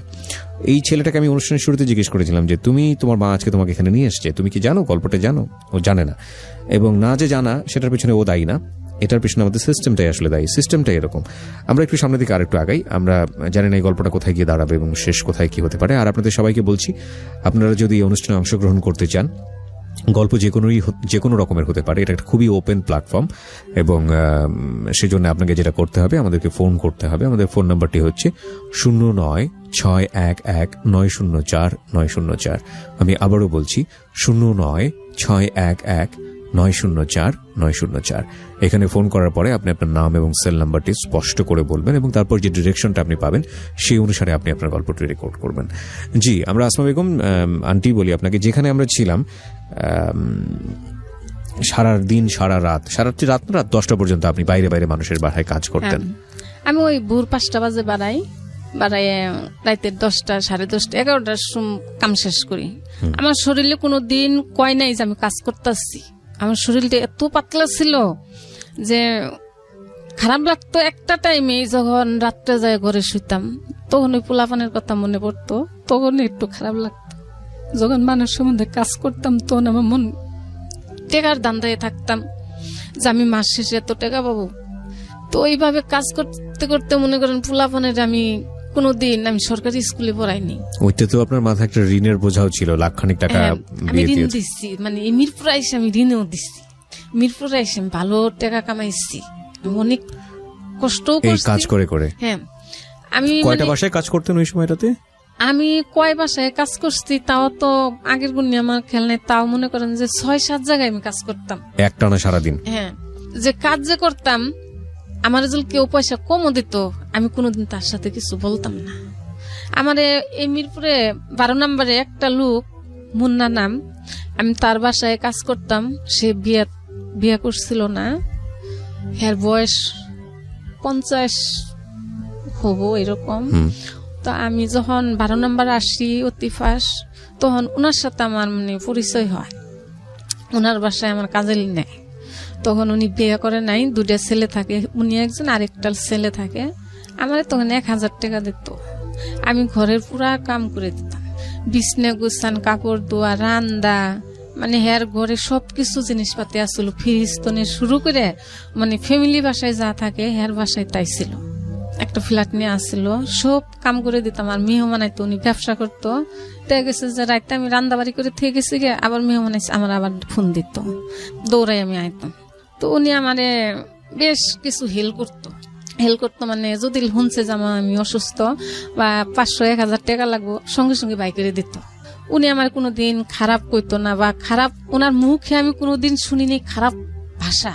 এই ছেলেটাকে আমি অনুষ্ঠানের শুরুতে জিজ্ঞেস করেছিলাম যে তোমার মা আজকে তোমাকে এখানে নিয়ে এসছে, তুমি কি জানো, গল্পটা জানো? ও জানে না, এবং না যে জানা সেটার পিছনে ও দায়ী না, এটার পিছনে আমাদের সিস্টেমটাই আসলে দায়ী। সিস্টেমটাই এরকম। আমরা একটু সামনের দিকে আরেকটু আগাই, আমরা জানি না এই গল্পটা কোথায় গিয়ে দাঁড়াবে এবং শেষ কোথায় কি হতে পারে। আর আপনাদের সবাইকে বলছি, আপনারা যদি এই অনুষ্ঠানে অংশগ্রহণ করতে চান, গল্প যে কোনো রকমের হতে পারে, এটা একটা খুবই ওপেন প্ল্যাটফর্ম, এবং সেজন্য আপনাকে যেটা করতে হবে, আমাদেরকে ফোন করতে হবে। আমাদের ফোন নাম্বারটি হচ্ছে 09611904 আমি আবারও বলছি 09611904 এখানে ফোন করার পরে আপনি আপনার নাম এবং সেল নাম্বারটি স্পষ্ট করে বলবেন, এবং তারপর যে ডিরেকশনটা আপনি পাবেন সেই অনুসারে আপনি আপনার গল্পটি রেকর্ড করবেন। জি, আমরা আসমা বেগম আন্টি বলি আপনাকে। যেখানে আমরা ছিলাম সারা রাত 10টা পর্যন্ত আপনি বাইরে মানুষের বাসায় কাজ করতেন। আমি ওই ভোর 5টা বাজে বাড়াই রাতের 10টা, 10:30, 11টার কাম শেষ করি। আমার শরীরে কোনো দিন কয় নাই যে আমি কাজ করতেছি। আমার শরীরটা এত পাতলা ছিল যে খারাপ লাগতো। একটা টাইমে যখন রাত্রে যায় ঘরে শুইতাম, তখন ওই পোলাপানের কথা মনে পড়তো, তখন একটু খারাপ লাগতো। যখন মানুষের মধ্যে কাজ করতাম, তখন আমার মন টেকার দান্দায় থাকতাম যে আমি মাস শেষে এত টাকা পাবো। তো এইভাবে কাজ করতে করতে মনে করেন পোলাপানের আমি কোনোদিন আমি সরকারি স্কুলে পড়াইনি। ওইতে তো আপনার মাথায় একটা ঋণের বোঝাও ছিল, লাখখানিক টাকা আমি ঋণ দিচ্ছি, মানে এই মিরপুরে এসে আমি ঋণও দিচ্ছি, মিরপুরে এসে আমি ভালো টাকা কামাইছি, অনেক কষ্টও করছি কাজ করে করে। হ্যাঁ, আমি কয়টা বাসায় কাজ করতেন ওই সময়টাতে? আমি কয় বাসায় কাজ করছি তাও তো আগের গুণে আমার খেয়াল নেই, তাও মনে করেন যে 6-7 জায়গায় আমি কাজ করতাম একটানা সারাদিন। হ্যাঁ, যে কাজ যে করতাম আমার যদি কেউ পয়সা কমও দিত আমি কোনোদিন তার সাথে কিছু বলতাম না। আমার এই মিরপুরে 12 নম্বরে একটা লোক মুন্না নাম, আমি তার বাসায় কাজ করতাম। সে বিয়া করছিল না, এর বয়স 50 হবো এরকম। তো আমি যখন 12 নম্বর আসি অতি ফার্স্ট, তখন ওনার সাথে আমার মানে পরিচয় হয়, ওনার বাসায় আমার কাজে নেয়। তখন উনি বিয়ে করে নাই, 2টা ছেলে থাকে, উনি একজন আরেকটা ছেলে থাকে। আমার তখন 1000 টাকা দিত, আমি ঘরের পুরা কাম করে দিতাম, বিছনা গুছান, কাপড় ধোয়া, রান্দা, মানে হের ঘরে সবকিছু জিনিসপাতি আসলো, ফ্রিজ তনে শুরু করে মানে ফ্যামিলি বাসায় যা থাকে হের বাসায় তাই ছিল। একটা ফ্ল্যাট নিয়ে আসছিল, সব কাম করে দিতাম। আর মেহমান আইতো, উনি ব্যবসা করতো, দেখা গেছে যে রাইতে আমি রান্না বাড়ি করে থেকে গেছি গে, আবার মেহমান আইছে, আমার আবার ফোন দিত, দৌড়াই আমি আইতাম। তো উনি আমারে বেশ কিছু হেল্প করতো, মানে যদি শুনছে যে আমি অসুস্থ বা 500-1000 টাকা লাগবো, সঙ্গে সঙ্গে বাই করে দিত। উনি আমার কোনোদিন খারাপ কইতো না, বা খারাপ ওনার মুখে আমি কোনোদিন শুনিনি খারাপ ভাষা।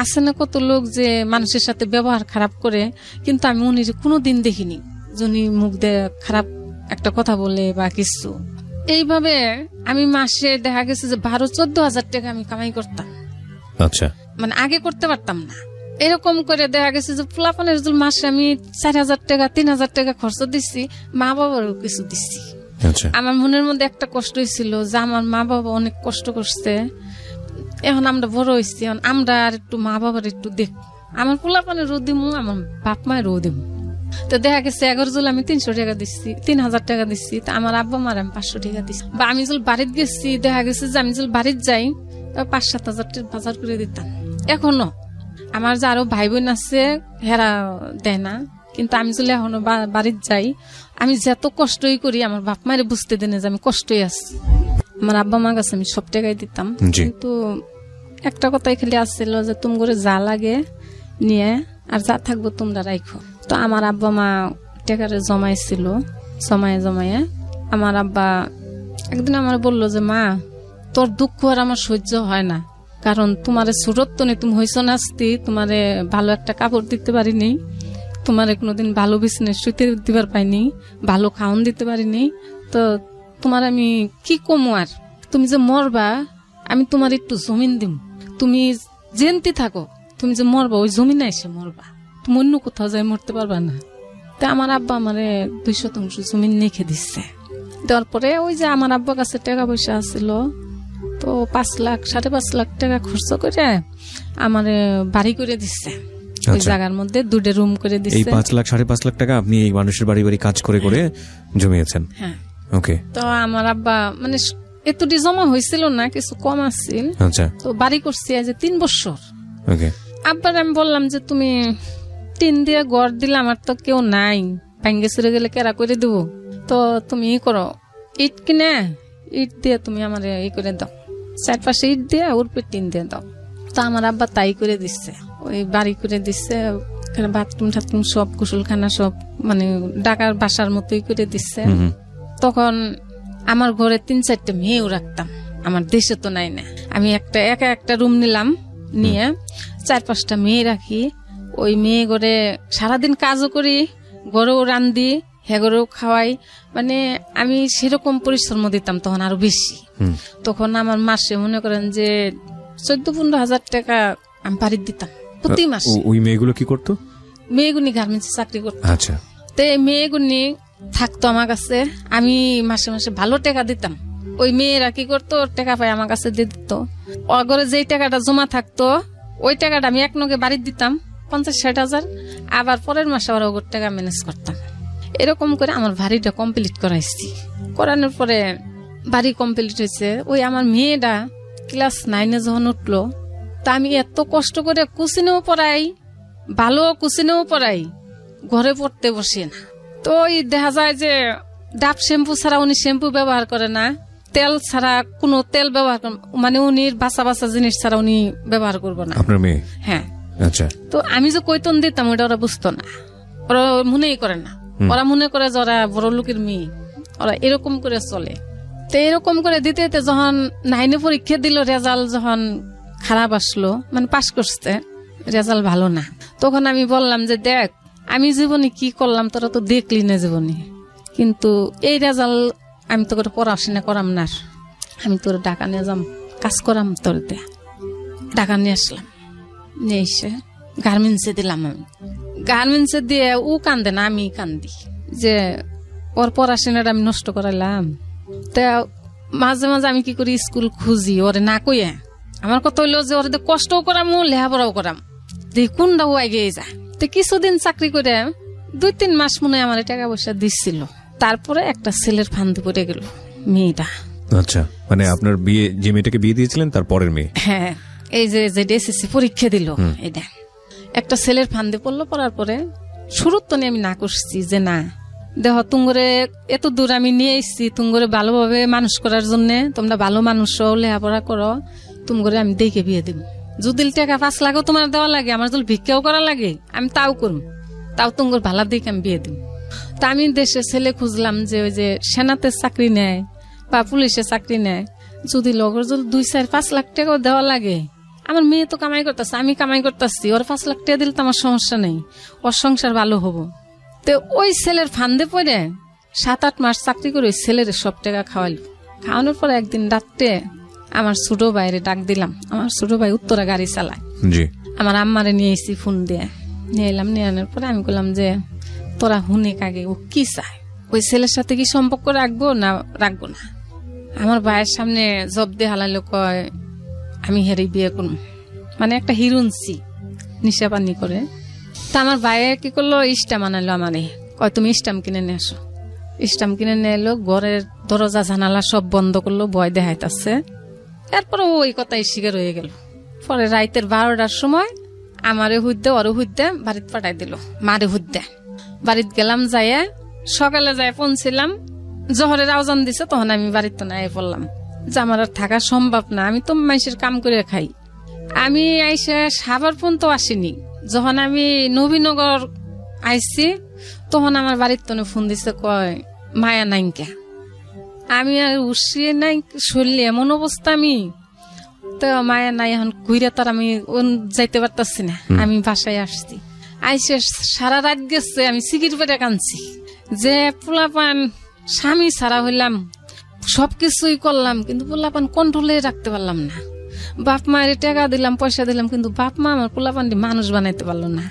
আছে না কত লোক যে মানুষের সাথে ব্যবহার খারাপ করে, কিন্তু আমি উনি কোনোদিন দেখিনি যে উনি মুখ দিয়ে খারাপ একটা কথা বলে বা কিছু। এইভাবে আমি মাসে দেখা গেছে যে 12-14 হাজার টাকা আমি কামাই করতাম। আচ্ছা, মানে আগে করতে পারতাম না। এরকম করে দেখা গেছে যে পোলাপানের মাসে আমি 4000 টাকা 3000 টাকা খরচ দিচ্ছি, মা বাবারও কিছু দিচ্ছি। আমার মনের মধ্যে একটা কষ্ট হয়েছিল যে আমার মা বাবা অনেক কষ্ট করছে, এখন আমরা বড় হয়েছি, এখন আমরা আর একটু মা বাবার একটু দেখ, আমার পোলাপানের রোদ দিমু, আমার বাপ মায়ের রোদ দিমু। তো দেখা গেছে 11 জুল আমি 300 টাকা দিচ্ছি, 3000 টাকা দিচ্ছি, তা আমার আব্বা মার আমি 500 টাকা দিচ্ছি। বা আমি যদি বাড়িতে গেছি, দেখা গেছে যে আমি যদি বাড়িতে যাই 5-7 হাজার টাকা বাজার করে দিতাম। এখনো আমার যে আরো ভাই বোন আছে হেরা দেয় না, কিন্তু আমি যদি এখনো বাড়িতে যাই, আমি যত কষ্টই করি আমার বাপ মায়ের বুঝতে দেনে যে আমি কষ্টই আছি। আমার আব্বা মা কাছে আমি সব টাকাই দিতাম, কিন্তু একটা কথাই খালি আসছিল যে তুমি করে যা লাগে নিয়ে আর যা থাকবো তোমরা রাখো। তো আমার আব্বা মা টাকারে জমাইছিল, জমায়ে আমার আব্বা একদিন আমার বললো যে মা, তোর দুঃখ আর আমার সহ্য হয় না, কারণ তোমারে ছোটত্ব নেই, তুমি হইছ নাস্তি, তোমারে ভালো একটা কাপড় দিতে পারিনি, তোমারে কোনোদিন ভালো বিছানায় শুতে দিবার পাইনি, ভালো খাওয়ান দিতে পারিনি, তো তোমার আমি কি কমো, আর তুমি যে মরবা আমি তোমার একটু জমিন দিম, তুমি জেনতি থাকো, তুমি যে মরবা ওই জমিনে এসে মরবা, তুমি অন্য কোথাও যাই মরতে পারবা না। তা আমার আব্বা আমারে 200 জমিন লিখে দিচ্ছে। দেওয়ার পরে ওই যে আমার আব্বার কাছে টাকা পয়সা আসছিল, তো 5 লাখ 5.5 লাখ টাকা খরচ করে আমারে বাড়ি করে দিচ্ছে, ওই জায়গার মধ্যে 2টা রুম করে দিচ্ছে। এই 5 লাখ 5.5 লাখ টাকা আপনি এই মানুষের বাড়ি বাড়ি কাজ করে করে জমিয়েছেন? হ্যাঁ। ওকে। তো আমার আব্বা মানে এতটি জমা হয়েছিল না, কিছু কম আসছিল। আচ্ছা। তো বাড়ি করছি আজ 3 বছর। ওকে। আব্বার আমি বললাম যে তুমি টিন দিয়ে ঘর দিলে, আমার তো কেউ নাই, ভাঙ্গে চুরে গেলে কেরা করে দেবো, তো তুমি ই করো, ইট কিনে ইট দিয়ে তুমি আমার ই করে দাও, 4 ইট দিয়ে ওর পে টিন দিয়ে দাও। তো আমার আব্বা তাই করে দিচ্ছে, ওই বাড়ি করে দিচ্ছে, বাথরুম টাথরুম সব, গোসলখানা সব, মানে ঢাকার বাসার মতোই করে দিচ্ছে। তখন আমার ঘরে 3-4টা মেয়েও রাখতাম, আমার দেশে তো নাই না, আমি একটা রুম নিলাম, নিয়ে 4-5টা মেয়ে রাখি। ওই মেয়ে ঘরে সারাদিন কাজও করি, ঘরেও রান্ধি, হেগরেও খাওয়াই, মানে আমি সেরকম পরিশ্রম দিতাম তখন আরো বেশি। তখন আমার মাসে মনে করেন যে 14-15 হাজার টাকা আমি বাড়িতে দিতাম প্রতি মাসে। ওই মেয়েগুলো কি করতো? মেয়েগুনি গার্মেন্টসে চাকরি করতো। আচ্ছা। তো মেয়েগুনি থাকতো আমার কাছে, আমি মাসে মাসে ভালো টাকা দিতাম। ওই মেয়েরা কি করতো, টাকা পাই আমার কাছে দিয়ে দিত, ওগরে যেই টাকাটা জমা থাকতো ওই টাকাটা আমি এক নগে বাড়িতে দিতাম 50-60 হাজার, আবার পরের মাসে আবার ওগর টাকা ম্যানেজ করতাম। এরকম করে আমার বাড়িটা কমপ্লিট করাইছি। করানোর পরে বাড়ি কমপ্লিট হয়েছে, ওই আমার মেয়েটা ক্লাস 9-এ যখন উঠলো, তা আমি এত কষ্ট করে কুচিনেও পড়াই, ভালো কোচিনেও পড়াই, ঘরে পড়তে বসে না। তো ওই দেখা যায় যে ডাব শ্যাম্পু ছাড়া উনি শ্যাম্পু ব্যবহার করে না, তেল ছাড়া কোনো তেল ব্যবহার মানে উনি বাসা বাসা জিনিস ছাড়া উনি ব্যবহার করবো না। আপনার মেয়ে? হ্যাঁ। আচ্ছা। তো আমি যে কৈতন দিতাম ওটা ওরা বুঝতো না, ওরা মনেই করে না। ওরা মনে করে যে ওরা বড় লোকের মেয়ে, ওরা এরকম করে চলে। তো এরকম করে দিতে দিতে যখন 9 পরীক্ষা দিল, রেজাল্ট যখন খারাপ আসলো, মানে পাশ করছে, রেজাল্ট ভালো না, তখন আমি বললাম যে দেখ আমি জীবনে কি করলাম তোরা তো দেখলি না জীবনে, কিন্তু এই রেজাল্ট আমি তো করে পড়াশোনা করাম না, আমি তোর ঢাকা নিয়ে যাম, কাজ করাম তোর দে। ঢাকা নিয়ে আসলাম, নিয়ে এসে গার্মেন্টসে দিলাম। আমি গার্মেন্টসে দিয়ে ও কান্দে না, আমি কান্দি যে ওর পড়াশোনাটা আমি নষ্ট করাইলাম। তা মাঝে মাঝে আমি কি করি, স্কুল খুঁজি ওরে না কইয়া। আমার কথা হইলো যে ওরে কষ্টও করাম, লেখাপড়াও করাম, কোনটাও আগে যায়। তো কিছুদিন চাকরি করে 2-3 মাস মনে হয় আমার টাকা পয়সা দিচ্ছিল। তারপরে একটা ছেলের ফান্দে পড়ে গেল মেয়েটা। আচ্ছা, মানে আপনার বিয়ে, যে মেয়েটাকে বিয়ে দিয়েছিলেন তার পরের মেয়ে? হ্যাঁ, এই যে এসএসসি পরীক্ষা দিল, এটা একটা ছেলের ফান্দে পড়লো। পড়ার পরে শুরুর তো আমি না করছি যে না দেহ তুঙ্গরে এত দূর আমি নিয়ে এসছি, তুঙ্গরে ভালোভাবে মানুষ করার জন্য, তোমরা ভালো মানুষ লেখাপড়া করো, তুমগরে আমি দেখে বিয়ে দিব। যদি টাকা 5 লাখও তোমার দেওয়া লাগে, আমার যদি ভিক্ষাও করা লাগে, আমি তাও করব, তাও তুঙ্গর ভালো দেখে আমি বিয়ে দিব। তা আমি দেশে ছেলে খুঁজলাম যে ওই যে সেনাতে চাকরি নেয় বা পুলিশে চাকরি নেয়, যদি লগর যদি 2-4-5 লাখ টাকাও দেওয়া লাগে, আমার মেয়ে তো কামাই করতেছে, আমি কামাই করতেছি, ওর 5 লাখ টাকা দিলে তো আমার সমস্যা নেই, ওর সংসার ভালো হবো। তো ওই ছেলের ফান্দে পড়ে 7-8 মাস চাকরি করে ওই ছেলের সব টাকা খাওয়াইলো। খাওয়ানোর পর একদিন রাত্রে আমার ছোট ভাইরে ডাক দিলাম। আমার ছোট ভাই উত্তরা গাড়ি চালায়, আমার আম্মারে নিয়ে এসি, ফোন দিয়ে নিয়ে এলাম। নিয়ে আনার পরে আমি বললাম যে তোরা হুনে কাগে ও কি চায়, ওই ছেলের সাথে কি সম্পর্ক রাখবো না রাখবো না। আমার ভাইয়ের সামনে জব দিয়ে হালাইলো, কয় আমি হেরে বিয়ে করব, মানে একটা হিরুনসি নিশা পানি করে। তা আমার ভাইয়ে কি করলো, স্টাম আনালো আমারে, কয় তুমি স্টাম কিনে নিয়ে আসো। স্টাম কিনে নিয়ে এলো, ঘরের দরজা জানালা সব বন্ধ করলো, ভয় দেখাইতেছে। এরপরে ওই কথাই শিকার হয়ে গেল। পরে রাইতের 12টার সময় আমারে হুদ্দে ওরে হুদ্দে বাড়িতে পাঠাই দিল, মারে হুদ্দে। বাড়িতে গেলাম, যাইয়া সকালে যাই পৌঁছিলাম, জহরের আওজান দিছে, তখন আমি বাড়িতে না পড়লাম যে আমার আর থাকা সম্ভব না, আমি তো মানুষের কাম করে খাই। আমি আইসা সাবার পর্যন্ত আসিনি, যখন আমি নবীনগর আইসি তখন আমার বাড়ির তনে ফোন দিছে, কয় মায়া নাইকা। আমি আর উঠিয়ে নাই, শরীরে এমন অবস্থা, আমি তো মায়া নাই, এখন ঘুরে তার আমি যাইতে পারতাছি না। আমি বাসায় আসছি, আইসে সারা রাত গেছে, আমি সিকির পেটে কানছি যে পোলাপান স্বামী ছাড়া হইলাম, সবকিছুই করলাম, কিন্তু পোলাপান কন্ট্রোলে রাখতে পারলাম না। বাপ মায়ের টাকা দিলাম, পয়সা দিলাম, কিন্তু বাপ মা আমার পোলাপানটি মানুষ বানাইতে পারলো না।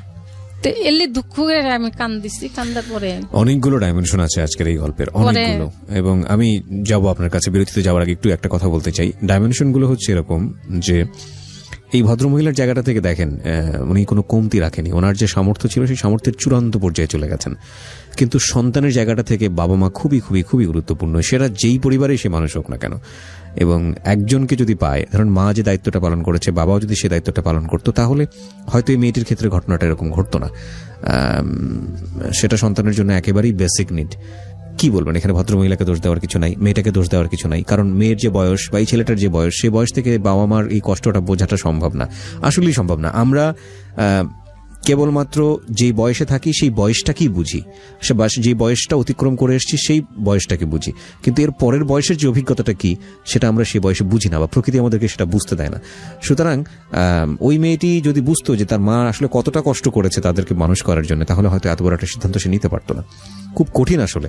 তো এলি দুঃখ করে আমি কান্দিছি। কান্দার পরে অনেকগুলো ডাইমেনশন আছে আজকের এই গল্পের, অনেকগুলো। এবং আমি যাব আপনার কাছে, বিরতিতে যাওয়ার আগে একটু একটা কথা বলতে চাই। ডাইমেনশন গুলো হচ্ছে এরকম যে এই ভদ্রমহিলার জায়গাটা থেকে দেখেন, উনি কোনো কমতি রাখেনি, ওনার যে সামর্থ্য ছিল সেই সামর্থ্যের চূড়ান্ত পর্যায়ে চলে গেছেন। কিন্তু সন্তানের জায়গাটা থেকে বাবা মা খুবই খুবই খুবই গুরুত্বপূর্ণ, সেটা যেই পরিবারে সে মানুষ হোক না কেন। এবং একজনকে যদি পায়, ধরুন মা যে দায়িত্বটা পালন করেছে, বাবাও যদি সে দায়িত্বটা পালন করতো, তাহলে হয়তো এই মেয়েটির ক্ষেত্রে ঘটনাটা এরকম ঘটতো না। সেটা সন্তানের জন্য একেবারেই বেসিক নিড। কি বলবেন, এখানে ভদ্রমহিলাকে দোষ দেওয়ার কিছু নাই, মেয়েটাকে দোষ দেওয়ার কিছু নাই, কারণ মেয়ের যে বয়স বা এই ছেলেটার যে বয়স, সেই বয়স থেকে বাবা মার এই কষ্টটা বোঝাটা সম্ভব না, আসলেই সম্ভব না। আমরা কেবলমাত্র যে বয়সে থাকি সেই বয়সটাকেই বুঝি, যে বয়সটা অতিক্রম করে এসেছি সেই বয়সটাকে বুঝি, কিন্তু এর পরের বয়সের যে অভিজ্ঞতাটা কি সেটা আমরা সেই বয়সে বুঝি না, বা প্রকৃতি আমাদেরকে সেটা বুঝতে দেয় না। সুতরাং ওই মেয়েটি যদি বুঝতো যে তার মা আসলে কতটা কষ্ট করেছে তাদেরকে মানুষ করার জন্য, তাহলে হয়তো এত বড় একটা সিদ্ধান্ত সে নিতে পারতো না। খুব কঠিন আসলে।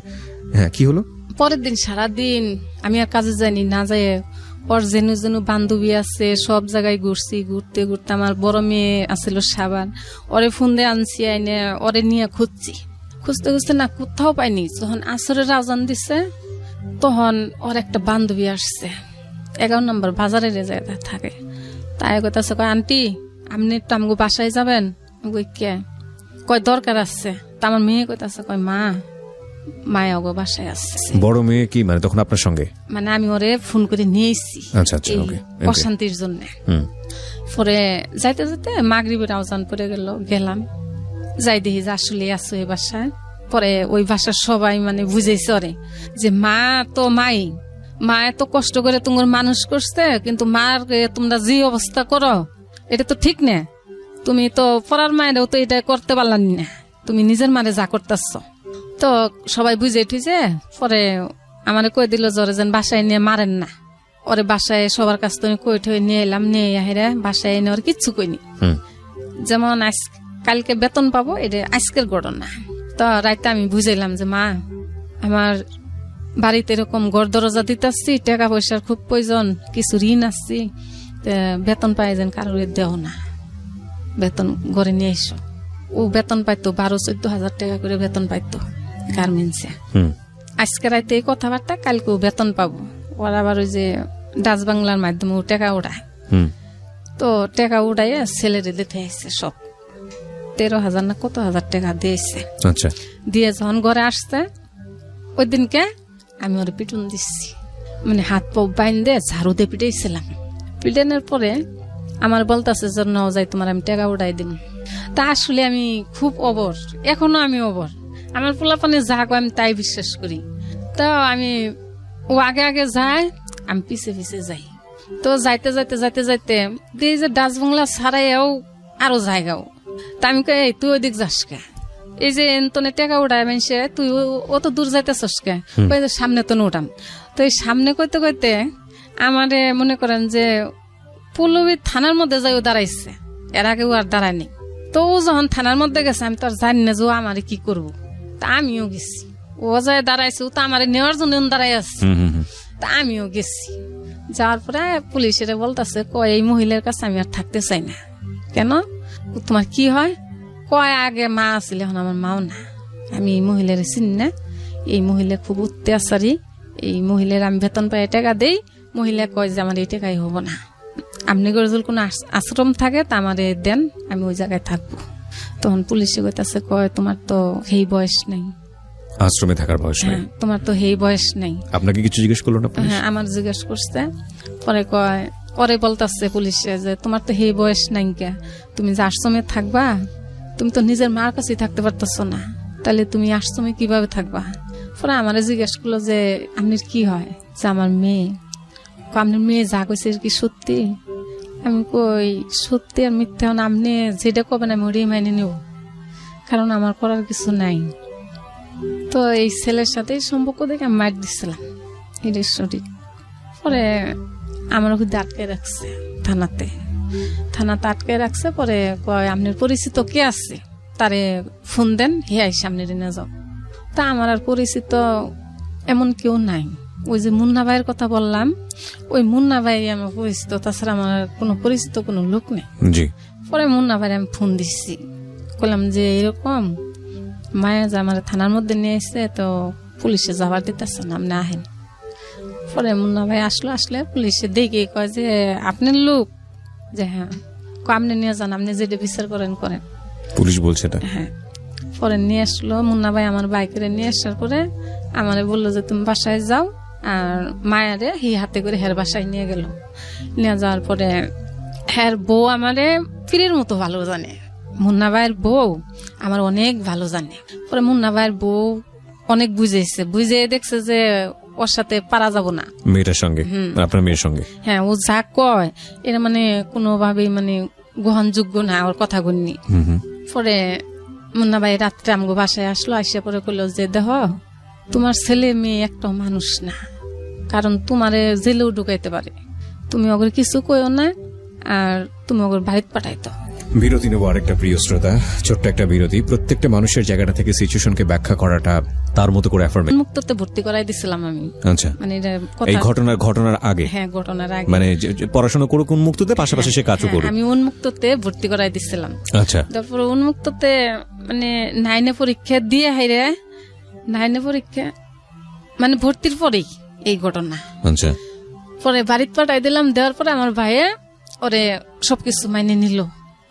হ্যাঁ, কি হলো? পরের দিন সারাদিন আমি আর কাজে যাইনি, না যাই ওর যেন যেন বান্ধবী আছে, সব জায়গায় ঘুরছি। ঘুরতে ঘুরতে আমার বড় মেয়ে আছিল সাবান, ওরে ফোন দিয়ে আনছি, আইনে ওরে নিয়ে খুঁজছি। খুঁজতে খুঁজতে না কোথাও পাইনি। যখন আসরের আজান দিছে তখন ওর একটা বান্ধবী আসছে, 11 নম্বর বাজারের জায়গা থাকে। তাই কইতাছে, কয় আন্টি আপনি একটু আমাকে বাসায় যাবেন? কে? কয় দরকার আছে। তা আমার মেয়ে কইতাছে, কয় মা মায়া ওগো বাসায় আসছে। বড় মেয়ে কি মানে তখন আপনার সঙ্গে? মানে আমি ওরে ফোন করে নিয়ে এসেছি অশান্তির জন্য। পরে যাইতে যাইতে মাগরিবের আজান পড়ে গেলাম। যাই দেখি যে আসলে আছো এই বাসায়। পরে ওই বাসার সবাই মানে বুঝেছে ওরে যে মা তো মা এত কষ্ট করে তোমার মানুষ করছে, কিন্তু মার তোমরা যে অবস্থা করো এটা তো ঠিক না। তুমি তো পড়ার মায়েরও তো এটা করতে পারলাম না, তুমি নিজের মারে যা করতেছ। তো সবাই বুঝে উঠেছে। পরে আমারে কই দিল জরে যেন বাসায় নিয়ে মারেন না। ওরে বাসায় সবার কাছ থেকে কই ঠই নিয়ে এলাম, নিয়ে আহিরে বাসায় এনে ওর কিচ্ছু কইনি। যেমন কালকে বেতন পাবো, এটা আজকের ঘটনা। তো রাইতে আমি বুঝাইলাম যে মা, আমার বাড়িতে এরকম ঘর দরজা দিতেছি, টাকা পয়সার খুব প্রয়োজন, কিছু ঋণ আসছি, বেতন পাই যেন কারোর দেও না, বেতন ঘরে নিয়ে এসো। ও বেতন পাইতো 12-14 হাজার টাকা করে বেতন পাইতো গার্মেন্টসে। আজকে রাইতে এই কথাবার্তা, কালকে বেতন পাবো। ওরা আবার ওই যে ডাচ বাংলার মাধ্যমে টাকা উড়ায়। তো টাকা উড়াইয়া ছেলেরে দিতে আসছে সব 13,000 না কত হাজার টাকা দিয়েছে। দিয়ে যখন ঘরে আসছে ওই দিনকে আমি ওর পিটুন দিচ্ছি, মানে হাত পা বাইন্দে ঝাড়ু দিয়ে পিটাইছিলাম। পিটানোর পরে আমার বলতেছে যে ন যাই তোমার আমি টাকা উড়াই দিন। তা আসলে আমি খুব অবর, এখনো আমি অবর। আমার পোলাপানে যা কয় আমি তাই বিশ্বাস করি। তো আমি ও আগে আগে যায়, আমি পিছে পিছে যাই। তো যাইতে যাইতে যাইতে যাইতে দিয়ে যে ডাচ বাংলা ছাড়াইও আরো জায়গাও। তা আমি কই তুই ওই দিক যাস কে, এই যে এনতনে টাকা উঠায় মানছে, তুই অত দূর যাইতেছস কে? সামনে তো উঠাম। তো এই সামনে কইতে কইতে আমারে মনে করেন যে পল্লবী থানার মধ্যে যাই ও দাঁড়াইছে, এর আগে ও আর দাঁড়ায়নি। তো ও যখন থানার মধ্যে গেছে আমি তো আর জানি না যে ও আমারে কি করবো। তা আমিও গেছি, ও যায় দাঁড়াইছে, ও তো আমারে নেওয়ার জন্য দাঁড়াই আছে। তা আমিও গেছি। যাওয়ার পরে পুলিশের বলতেছে কয় এই মহিলার কাছে আমি আর থাকতে চাই না। কেন, তোমার কি হয়? কয় আগে মা আসলে, এখন আমার মাও না, আমি এই মহিলার চিনি না, এই মহিলা খুব অত্যাচারী, এই মহিলার আমি বেতন পাই টাকা দেই। মহিলা কয় যে আমার এই টাকাই হবো না, আপনি গরজুল কোনো আশ্রম থাকে তা আমারে দেন, আমি ওই জায়গায় থাকবো। তখন পুলিশে কইতাছে কয় তোমার তো সেই বয়স নেই, আশ্রমে থাকার বয়স নেই, তোমার তো সেই বয়স নেই। আপনাকে কিছু জিজ্ঞেস করলো না? হ্যাঁ, আমার জিজ্ঞেস করছে। পরে কয়, পরে বলতাছে পুলিশে যে তোমার তো সেই বয়স নাই কে, তুমি যে আশ্রমে থাকবা, তুমি তো নিজের মার কাছেই থাকতে পারতেছ না, তাহলে তুমি আশ্রমে কিভাবে থাকবা? পরে আমারে জিজ্ঞেস করলো যে আপনার কি হয়? যে আমার মেয়ে। আপনার মেয়ে যা কইছে কি সত্যি? আমি কই সত্যি আর মিথ্যা, আপনি যেটা কবেন আমি ওটাই মাইনে নেব, কারণ আমার করার কিছু নাই। তো এই ছেলের সাথে সম্পর্ক দেখে আমি মার দিচ্ছিলাম, এটাই সঠিক। পরে আমার ওখানে আটকে রাখছে থানাতে আটকে রাখছে। পরে কয় আপনার পরিচিত কে আছে, তারে ফোন দেন, হে আই সামনে নিয়ে যাও। তা আমার আর পরিচিত এমন কেউ নাই। ওই যে মুন্না ভাইয়ের কথা বললাম, ওই মুন্না ভাই আমার পরিচিত, তাছাড়া আমার কোনো পরিচিত কোনো লোক নেই। পরে মুন্না ভাই আমি ফোন দিচ্ছি, বললাম যে এরকম মায়া যে আমার থানার মধ্যে নিয়ে এসছে, তো পুলিশে যাবার দিতেছে না, আপনি আহেন। পরে মুন্না ভাই আসলে পুলিশে দেখে কয় যে আপনার লোক, যে হ্যাঁ, আপনি নিয়ে যান, আপনি যেটা বিচার করেন। পুলিশ বলছে হ্যাঁ। পরে নিয়ে আসলো মুন্না ভাই, আমার বাইকের নিয়ে আসার পরে আমারে বললো যে তুমি বাসায় যাও, আর মায়ারে হি হাতে করে হের বাসায় নিয়ে গেল। নিয়ে যাওয়ার পরে হের বউ আমারে পীরের মতো ভালো জানে, মুন্না ভাইয়ের বউ আমার অনেক ভালো জানে। পরে মুন্না ভাইয়ের বউ অনেক বুঝে দেখছে যে ওর সাথে পারা যাব না, মেয়েটার সঙ্গে, আপনার মেয়ের সঙ্গে। হ্যাঁ, ও যা কয় এটা মানে কোনোভাবেই মানে গ্রহণযোগ্য না, ওর কথা গুননি। পরে মুন্না ভাই রাত্রে আমগো বাসায় আসলো, আসিয়া পরে কইলো যে দেখ তোমার ছেলে মেয়ে একটা মানুষ না, কারণ তোমারে জেলেও ঢুকাইতে পারে, তুমি ওগুলো কিছু কইও না, আর তুমি ওগুলো বাড়িতে পাঠাইতো। বিরতি নেব আরেকটা, প্রিয় শ্রোতা, ছোট্ট একটা বিরতি। প্রত্যেকটা মানুষের জায়গাটা থেকে সিচুয়েশনকে ব্যাখ্যা করাটা তার মতো করে অ্যাফার্মেশন। উন্মুক্ততে ভর্তি করাই দিছিলাম আমি। আচ্ছা, মানে এই ঘটনার আগে? হ্যাঁ, ঘটনার আগে, মানে পড়াশোনা করুক উন্মুক্ততে, পাশাপাশি সে কাজও করুক। আমি উন্মুক্ততে ভর্তি করাই দিছিলাম। আচ্ছা, তারপর উন্মুক্ততে মানে 9 পরীক্ষা দিয়ে হাইরে 9 পরীক্ষা মানে ভর্তির পরেই এই ঘটনা। আচ্ছা, পরে বাড়িতে পাঠাই দিলাম। দেওয়ার পরে আমার ভাইয়ে ওরে সবকিছু মাইনে নিল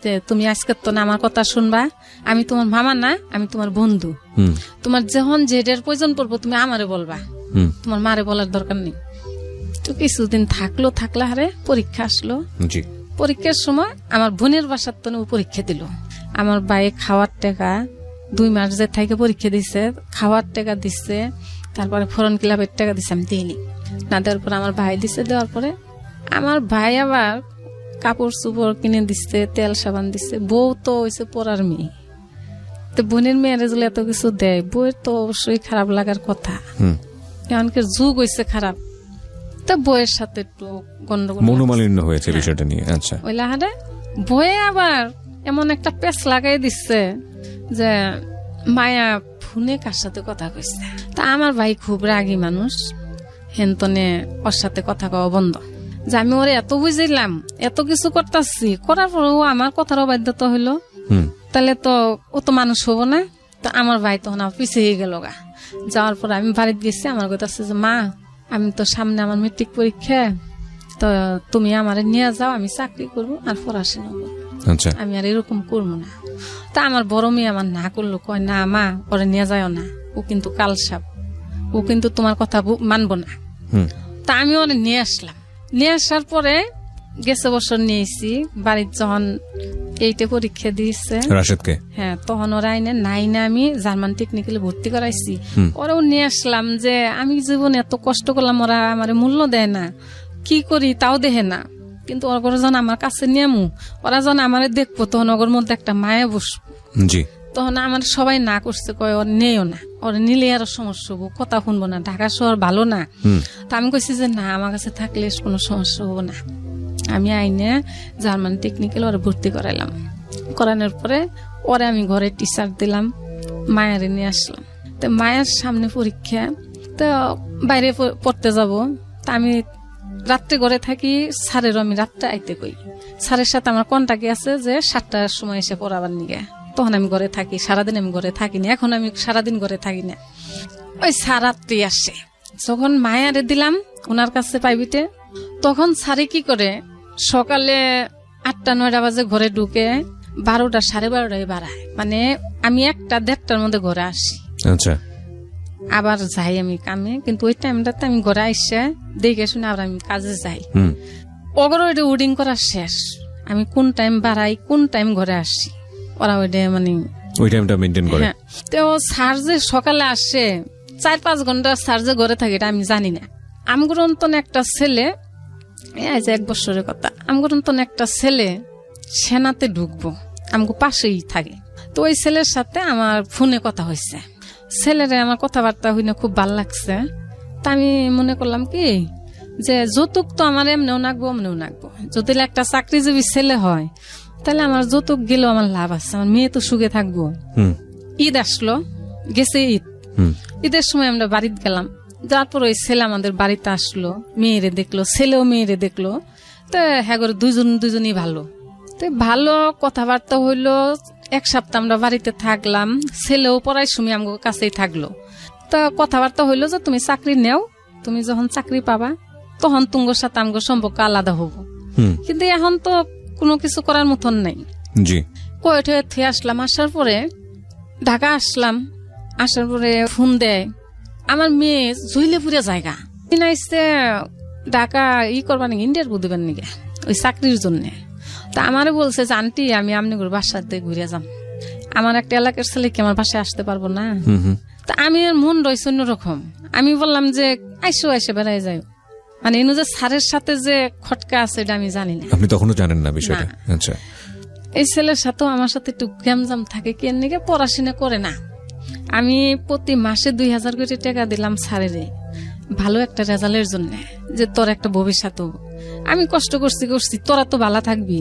যে তুমি আজকে তো না আমার কথা শুনবা, আমি তোমার মামা না, আমি তোমার বন্ধু, তোমার যখন যেটার প্রয়োজন পড়বো তুমি আমারে বলবা, তোমার মারে বলার দরকার নেই। তো কিছুদিন থাকলা হারে পরীক্ষা আসলো। পরীক্ষার সময় আমার বোনের বাসার তো পরীক্ষা দিল। আমার ভাই খাওয়ার টাকা 2 মাস যে থেকে পরীক্ষা দিছে, খাওয়ার টাকা দিচ্ছে, তারপরে ফরেন ক্লাবের টাকা দিছে, আমি দিইনি। না দেওয়ার পরে আমার ভাই দিছে, দেওয়ার পরে আমার ভাই আবার কাপড় চোপড় কিনে দিচ্ছে, তেল সাবান দিচ্ছে। বউ তো হয়েছে পড়ার মেয়ে, তো বোনের মেয়েরা যদি এত কিছু দেয়, বউয়ের তো অবশ্যই খারাপ লাগার কথা। এমনকি যুগ হয়েছে খারাপ, তো বউয়ের সাথে একটু গন্ডগোল, মনোমালিন্য হয়েছে বিষয়টা নিয়ে। আচ্ছা, ওই লাহারে বয়ে আবার এমন একটা পেঁচ লাগাই দিচ্ছে যে মায়া ফোনে কার সাথে কথা কইছে। তা আমার ভাই খুব রাগী মানুষ, হেনতনে ওর সাথে কথা কওয়া বন্ধ। যে আমি ওরে এত বুঝাইলাম, এত কিছু করতেছি, করার পরেও আমার কথারও বাধ্যতা হইলো, তাহলে তো ও তো মানুষ হবো না। তো আমার ভাই তখন আমার পিছিয়ে গেল গা। যাওয়ার পর আমি বাড়িতে গেছি, আমার কথা আছে যে মা, আমি তো সামনে আমার মেট্রিক পরীক্ষা, তো তুমি আমারে নিয়ে যাও, আমি চাকরি করবো আর পড়াশোনা করবো, আমি আর এরকম করবো না। তা আমার বড় মেয়ে আমার না করলো, কয় না মা, ওরে নিয়ে যাও না, ও কিন্তু কালসাপ, ও কিন্তু তোমার কথা মানবো না। তা আমি ওরে নিয়ে আসলাম। নিয়ে আসার পরে গেছে বছর নিয়েছি, বাড়ির যখন 8 পরীক্ষা দিয়েছে রাশেদকে, হ্যাঁ, তখন ওরা আইনে নাইনে আমি জার্মান টেকনিক্যালে ভর্তি করাইছি। ওরাও নিয়ে আসলাম যে আমি জীবনে এত কষ্ট করলাম, ওরা আমার মূল্য দেয় না, কি করি তাও দেখে না। কিন্তু ওরা যখন আমার কাছে নিয়ামু, ওরা যখন আমার দেখবো, তখন ওর মধ্যে একটা মায়া বসবো। জি, তখন আমার সবাই না করছে, কয় ওর নেও না, ওর নিলে আরো সমস্যা হবো, কথা শুনবো না, ঢাকা শহর ভালো না। তা আমি কইছি যে না, আমার কাছে থাকলে কোনো সমস্যা হবো না। আমি আইনে জার্মান টেকনিক্যাল ওরা ভর্তি করাইলাম। করানোর পরে ওরে আমি ঘরে টিচার দিলাম, মায়ারে নিয়ে আসলাম। তো মায়ের সামনে পরীক্ষা, তো বাইরে পড়তে যাব। তা আমি রাত্রে ঘরে থাকি, স্যারেরও আমি রাত্রে আইতে কই। স্যারের সাথে আমার কন্টাক্ট আছে যে 7টার সময় এসে পড়াবার নিগে। তখন আমি ঘরে থাকি, সারাদিন আমি ঘরে থাকি না। এখন আমি সারাদিন ঘরে থাকি না, ওই স্যার রাত্রি আসে। যখন মায়ারে দিলাম ওনার কাছে প্রাইভেটে, তখন স্যারে কি করে, সকালে 8টা-9টা বাজে ঘরে ঢুকে 12টা, 12:30 বাড়ায়। মানে আমি 1টা-1:30টার মধ্যে ঘরে আসি। আচ্ছা, আবার যাই আমি কামে, কিন্তু ওই টাইমটাতে আমি ঘরে আইসা দেখে শুনে আবার আমি কাজে যাই। ওগুলো ওইটা উডিং করা শেষ, আমি কোন টাইম বাড়াই, কোন টাইম ঘরে আসি, ওরা ওইটা মানে ওই টাইমটা মেইনটেইন করে। তো স্যার যে সকালে আসে 4-5 ঘন্টা স্যার যে ঘরে থাকে, এটা আমি জানি না। আমগুর অন্তন একটা ছেলে, এই যে 1 বছরের কথা, আমগুর অন্তন একটা ছেলে সেনাতে ঢুকবো, আমগো পাশেই থাকে। তো ওই ছেলের সাথে আমার ফোনে কথা হয়েছে, ছেলেরে আমার কথাবার্তা হইনে খুব ভাল লাগছে। তা আমি মনে করলাম কি যে যৌতুক তো আমার এমনিও নাকবো, এমনিও নাকবো। যদি একটা চাকরিজীবী ছেলে হয়, তাহলে আমার যৌতুক গেলেও আমার লাভ আছে, আমার মেয়ে তো সুখে থাকবো। ঈদ আসলো, গেছে ঈদ, ঈদের সময় আমরা বাড়িতে গেলাম। তারপর ওই ছেলে আমাদের বাড়িতে আসলো, মেয়েরে দেখলো, ছেলেও মেয়েরে দেখলো। তো হ্যাঁ, দুজনই ভালো। তো ভালো কথাবার্তা হইলো। 1 সপ্তাহ আমরা বাড়িতে থাকলাম, ছেলেও পড়ার সময় আমার কাছেই থাকলো। তো কথাবার্তা হইলো যে তুমি চাকরি নেও, তুমি যখন চাকরি পাবা তখন তুঙ্গর সাথে আমার সম্পর্ক আলাদা হবো। কিন্তু এখন তো কোনো কিছু করার মতন নাই। কয়েঠে থুয়ে আসলাম। আসার পরে ঢাকা আসলাম, আসার পরে ফোন দেয় আমার মেয়ে জইলেপুরে জায়গা কিনাইছে, ঢাকা করবা নাকি, ইন্টারভিউ দিবেন নাকি ওই চাকরির জন্য। তা আমারে বলছে যে আন্টি, আমি আপনার বাসাতে ঘুরে যাম, আমার একটা এলাকার ছেলে কি আমার বাসায় আসতে পারবো না? তা আমি আর মন রয়েছে অন্যরকম। আমি বললাম যে আইসে বেড়াই যাই, মানে এনে যে স্যারের সাথে যে খটকা আছে এটা আমি জানি না। আপনি তখনও জানেন না বিষয়টা? আচ্ছা, এই ছেলের সাথেও আমার সাথে একটু গ্যামজাম থাকে, কেন নাকি পড়াশোনা করে না। আমি প্রতি মাসে 2000 করে টাকা দিলাম স্যারেরে, ভালো একটা রেজাল্টের জন্য, যে তোর একটা ভবিষ্যৎ হবো। আমি কষ্ট করছি, তোরা তো ভালো থাকবি।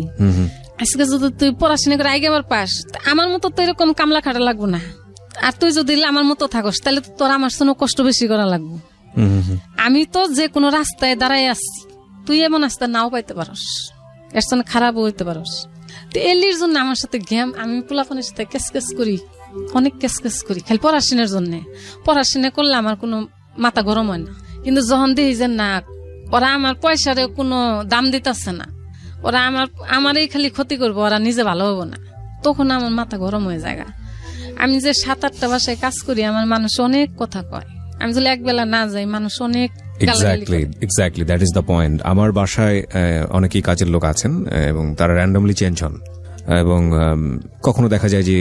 আজকে যদি তুই পড়াশোনা করে আগে আবার পাস, আমার মতো তো এরকম কামলা খাটা লাগবো না। আর তুই যদি আমার মতো থাকস, তাহলে তোর আমার জন্য কষ্ট বেশি করা লাগবো। আমি তো যে কোনো রাস্তায় দাঁড়াই আসছি, তুই এমন রাস্তা নাও পাইতে পারস, এর জন্য খারাপও হইতে পারস। তো এলির জন্য আমার সাথে গেম, আমি পোলাপানের সাথে কেস করি, অনেক কেস করি, খালি পড়াশোনার জন্য। পড়াশোনা করলে আমার কোনো মাথা গরম হয় না। কিন্তু যখন দেখি যে না, ওরা আমার পয়সারে কোনো দাম দিতেছে না, ওরা আমারই খালি ক্ষতি করবো, ওরা নিজে ভালো হবো না, তখন আমার মাথা গরম হয়ে যায়। আমি যে 7-8টা বাসায় কাজ করি, আমার মানুষ অনেক কথা কয়। আমি যদি একবেলা না যাই, মানুষ অনেক exactly that is the point. আমার বাসায় অনেকেই কাজের লোক আছেন এবং তারা র্যান্ডমলি চেঞ্জ হন। এবং কখনো দেখা যায় যে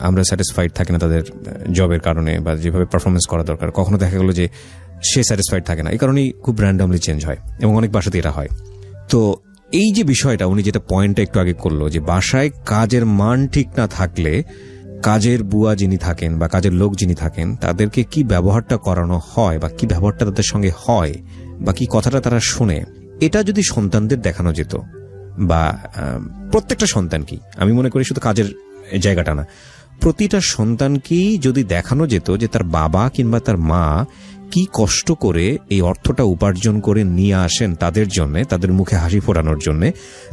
আমরা স্যাটিসফাইড থাকি না তাদের জবের কারণে বা যেভাবে পারফরমেন্স করা দরকার, কখনো দেখা গেলো যে সে স্যাটিসফাইড থাকে না, এই কারণেই খুব র্যান্ডমলি চেঞ্জ হয় এবং অনেক বাসাতে এটা হয়। তো এই যে বিষয়টা উনি যেটা পয়েন্টটা একটু আগে করলো যে বাসায় কাজের মান ঠিক না থাকলে কাজের বুয়া যিনি থাকেন বা কাজের লোক যিনি থাকেন তাদেরকে কি ব্যবহারটা করানো হয় বা কি ব্যবহারটা তাদের সঙ্গে হয় বা কি কথাটা তারা শোনে, এটা যদি সন্তানদের দেখানো যেত বা প্রত্যেকটা সন্তানকেই, আমি মনে করি শুধু কাজের জায়গাটা না, প্রতিটা সন্তানকেই যদি দেখানো যেত যে তার বাবা কিংবা তার মা কি কষ্ট করে এই অর্থটা উপার্জন করে নিয়ে আসেন তাদের জন্য, তাদের মুখে হাসি ফোটানোর জন্য,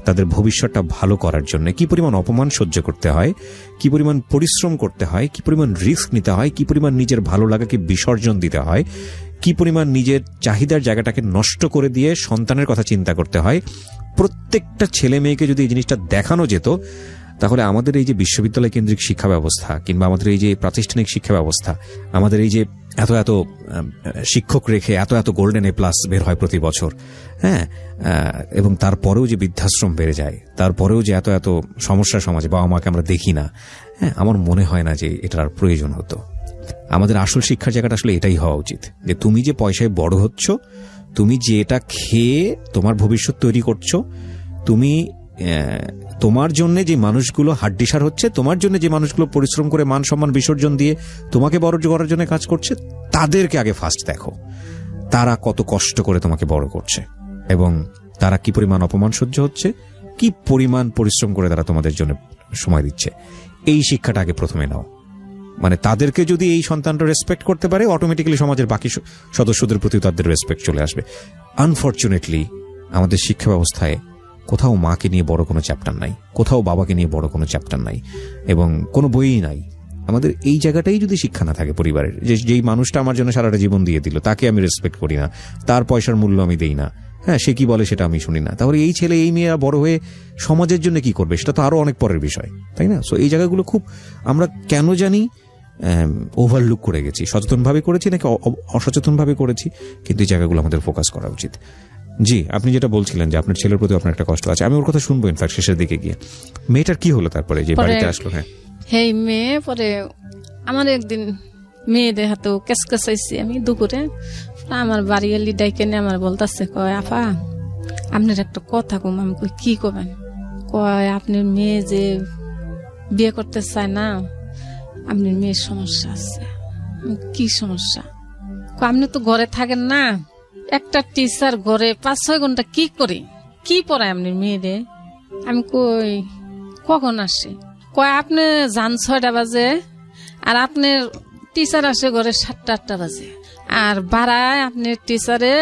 তাদের ভবিষ্যৎটা ভালো করার জন্য, কি পরিমাণ অপমান সহ্য করতে হয়, কি পরিমাণ পরিশ্রম করতে হয়, কি পরিমাণ রিস্ক নিতে হয়, কি পরিমাণ নিজের ভালো লাগাকে বিসর্জন দিতে হয়, কি পরিমাণ নিজের চাহিদার জায়গাটাকে নষ্ট করে দিয়ে সন্তানের কথা চিন্তা করতে হয়, প্রত্যেকটা ছেলে মেয়েকে যদি এই জিনিসটা দেখানো যেত তাহলে আমাদের এই যে বিশ্ববিদ্যালয় কেন্দ্রিক শিক্ষা ব্যবস্থা কিংবা আমাদের এই যে প্রাতিষ্ঠানিক শিক্ষা ব্যবস্থা, আমাদের এই যে এত এত শিক্ষক রেখে এত এত গোল্ডেন এ প্লাস বের হয় প্রতি বছর, হ্যাঁ, এবং তারপরেও যে বৃদ্ধাশ্রম বেড়ে যায়, তারপরেও যে এত এত সমস্যা সমাজে বাবা মাকে আমরা দেখি না, হ্যাঁ, আমার মনে হয় না যে এটার আর প্রয়োজন হতো। আমাদের আসল শিক্ষার জায়গাটা আসলে এটাই হওয়া উচিত যে তুমি যে পয়সায় বড় হচ্ছ, তুমি যে এটা খেয়ে তোমার ভবিষ্যৎ তৈরি করছো, তুমি তোমার জন্য যে মানুষগুলো হাড্ডিসার হচ্ছে, তোমার জন্য যে মানুষগুলো পরিশ্রম করে মান সম্মান বিসর্জন দিয়ে তোমাকে বড় করার জন্য কাজ করছে, তাদেরকে আগে ফার্স্ট দেখো, তারা কত কষ্ট করে তোমাকে বড় করছে এবং তারা কি পরিমাণ অপমান সহ্য হচ্ছে, কি পরিমাণ পরিশ্রম করে তারা তোমাদের জন্য সময় দিচ্ছে। এই শিক্ষাটা আগে প্রথমে নাও। মানে তাদেরকে যদি এই সন্তানটা রেসপেক্ট করতে পারে, অটোমেটিক্যালি সমাজের বাকি সদস্যদের প্রতি তাদের রেসপেক্ট চলে আসবে। আনফর্চুনেটলি আমাদের শিক্ষা ব্যবস্থায় কোথাও মাকে নিয়ে বড় কোনো চ্যাপ্টার নাই, কোথাও বাবাকে নিয়ে বড় কোনো চ্যাপ্টার নাই এবং কোনো বইই নাই। আমাদের এই জায়গাটাই যদি শিক্ষা না থাকে পরিবারের, যেই মানুষটা আমার জন্য সারাটা জীবন দিয়ে দিল তাকে আমি রেসপেক্ট করি না, তার পয়সার মূল্য আমি দেই না, হ্যাঁ, সে কি বলে সেটা আমি শুনি না, তাহলে এই ছেলে এই মেয়েরা বড় হয়ে সমাজের জন্য কি করবে সেটা তো আরো অনেক পরের বিষয়, তাই না? সো এই জায়গাগুলো খুব আমরা কেন জানি ওভারলুক করে গেছি, সচেতনভাবে করেছি নাকি অসচেতনভাবে করেছি, কিন্তু এই জায়গাগুলো আমাদের ফোকাস করা উচিত। জি, আপনি যেটা বলছিলেন যে আপনার ছেলের প্রতি আপনার একটা কষ্ট আছে, আমি ওর কথা শুনবো ইনফ্যাক্ট শেষের দিকে গিয়ে। মেয়েটার কি হলো তারপরে যে বাড়িতে আসলো? হ্যাঁ, হেই মেয়ে পরে আমার একদিন মেয়েদের হাতেও কেসকেসাইছি আমি দুপুরে, আমার বাড়ি এলি ডাইকে নিয়ে আমার বলতেছে, কয় আপা আপনার একটা কথা কম। আমি কই কি করবেন? কয় আপনার মেয়ে যে বিয়ে করতে চায় না, আপনার মেয়ের সমস্যা আছে। কি সমস্যা? আপনি তো ঘরে থাকেন না, একটা টিচার ঘরে 5-6 ঘন্টা কি করে, কি পড়ায় আপনার মেয়েরে? আমি কই কখন আসে? কয় আপনি যান 6টা বাজে আর আপনার টিচার আসে ঘরে 7টা-8টা বাজে, আর বাড়ায় আপনার টিচারে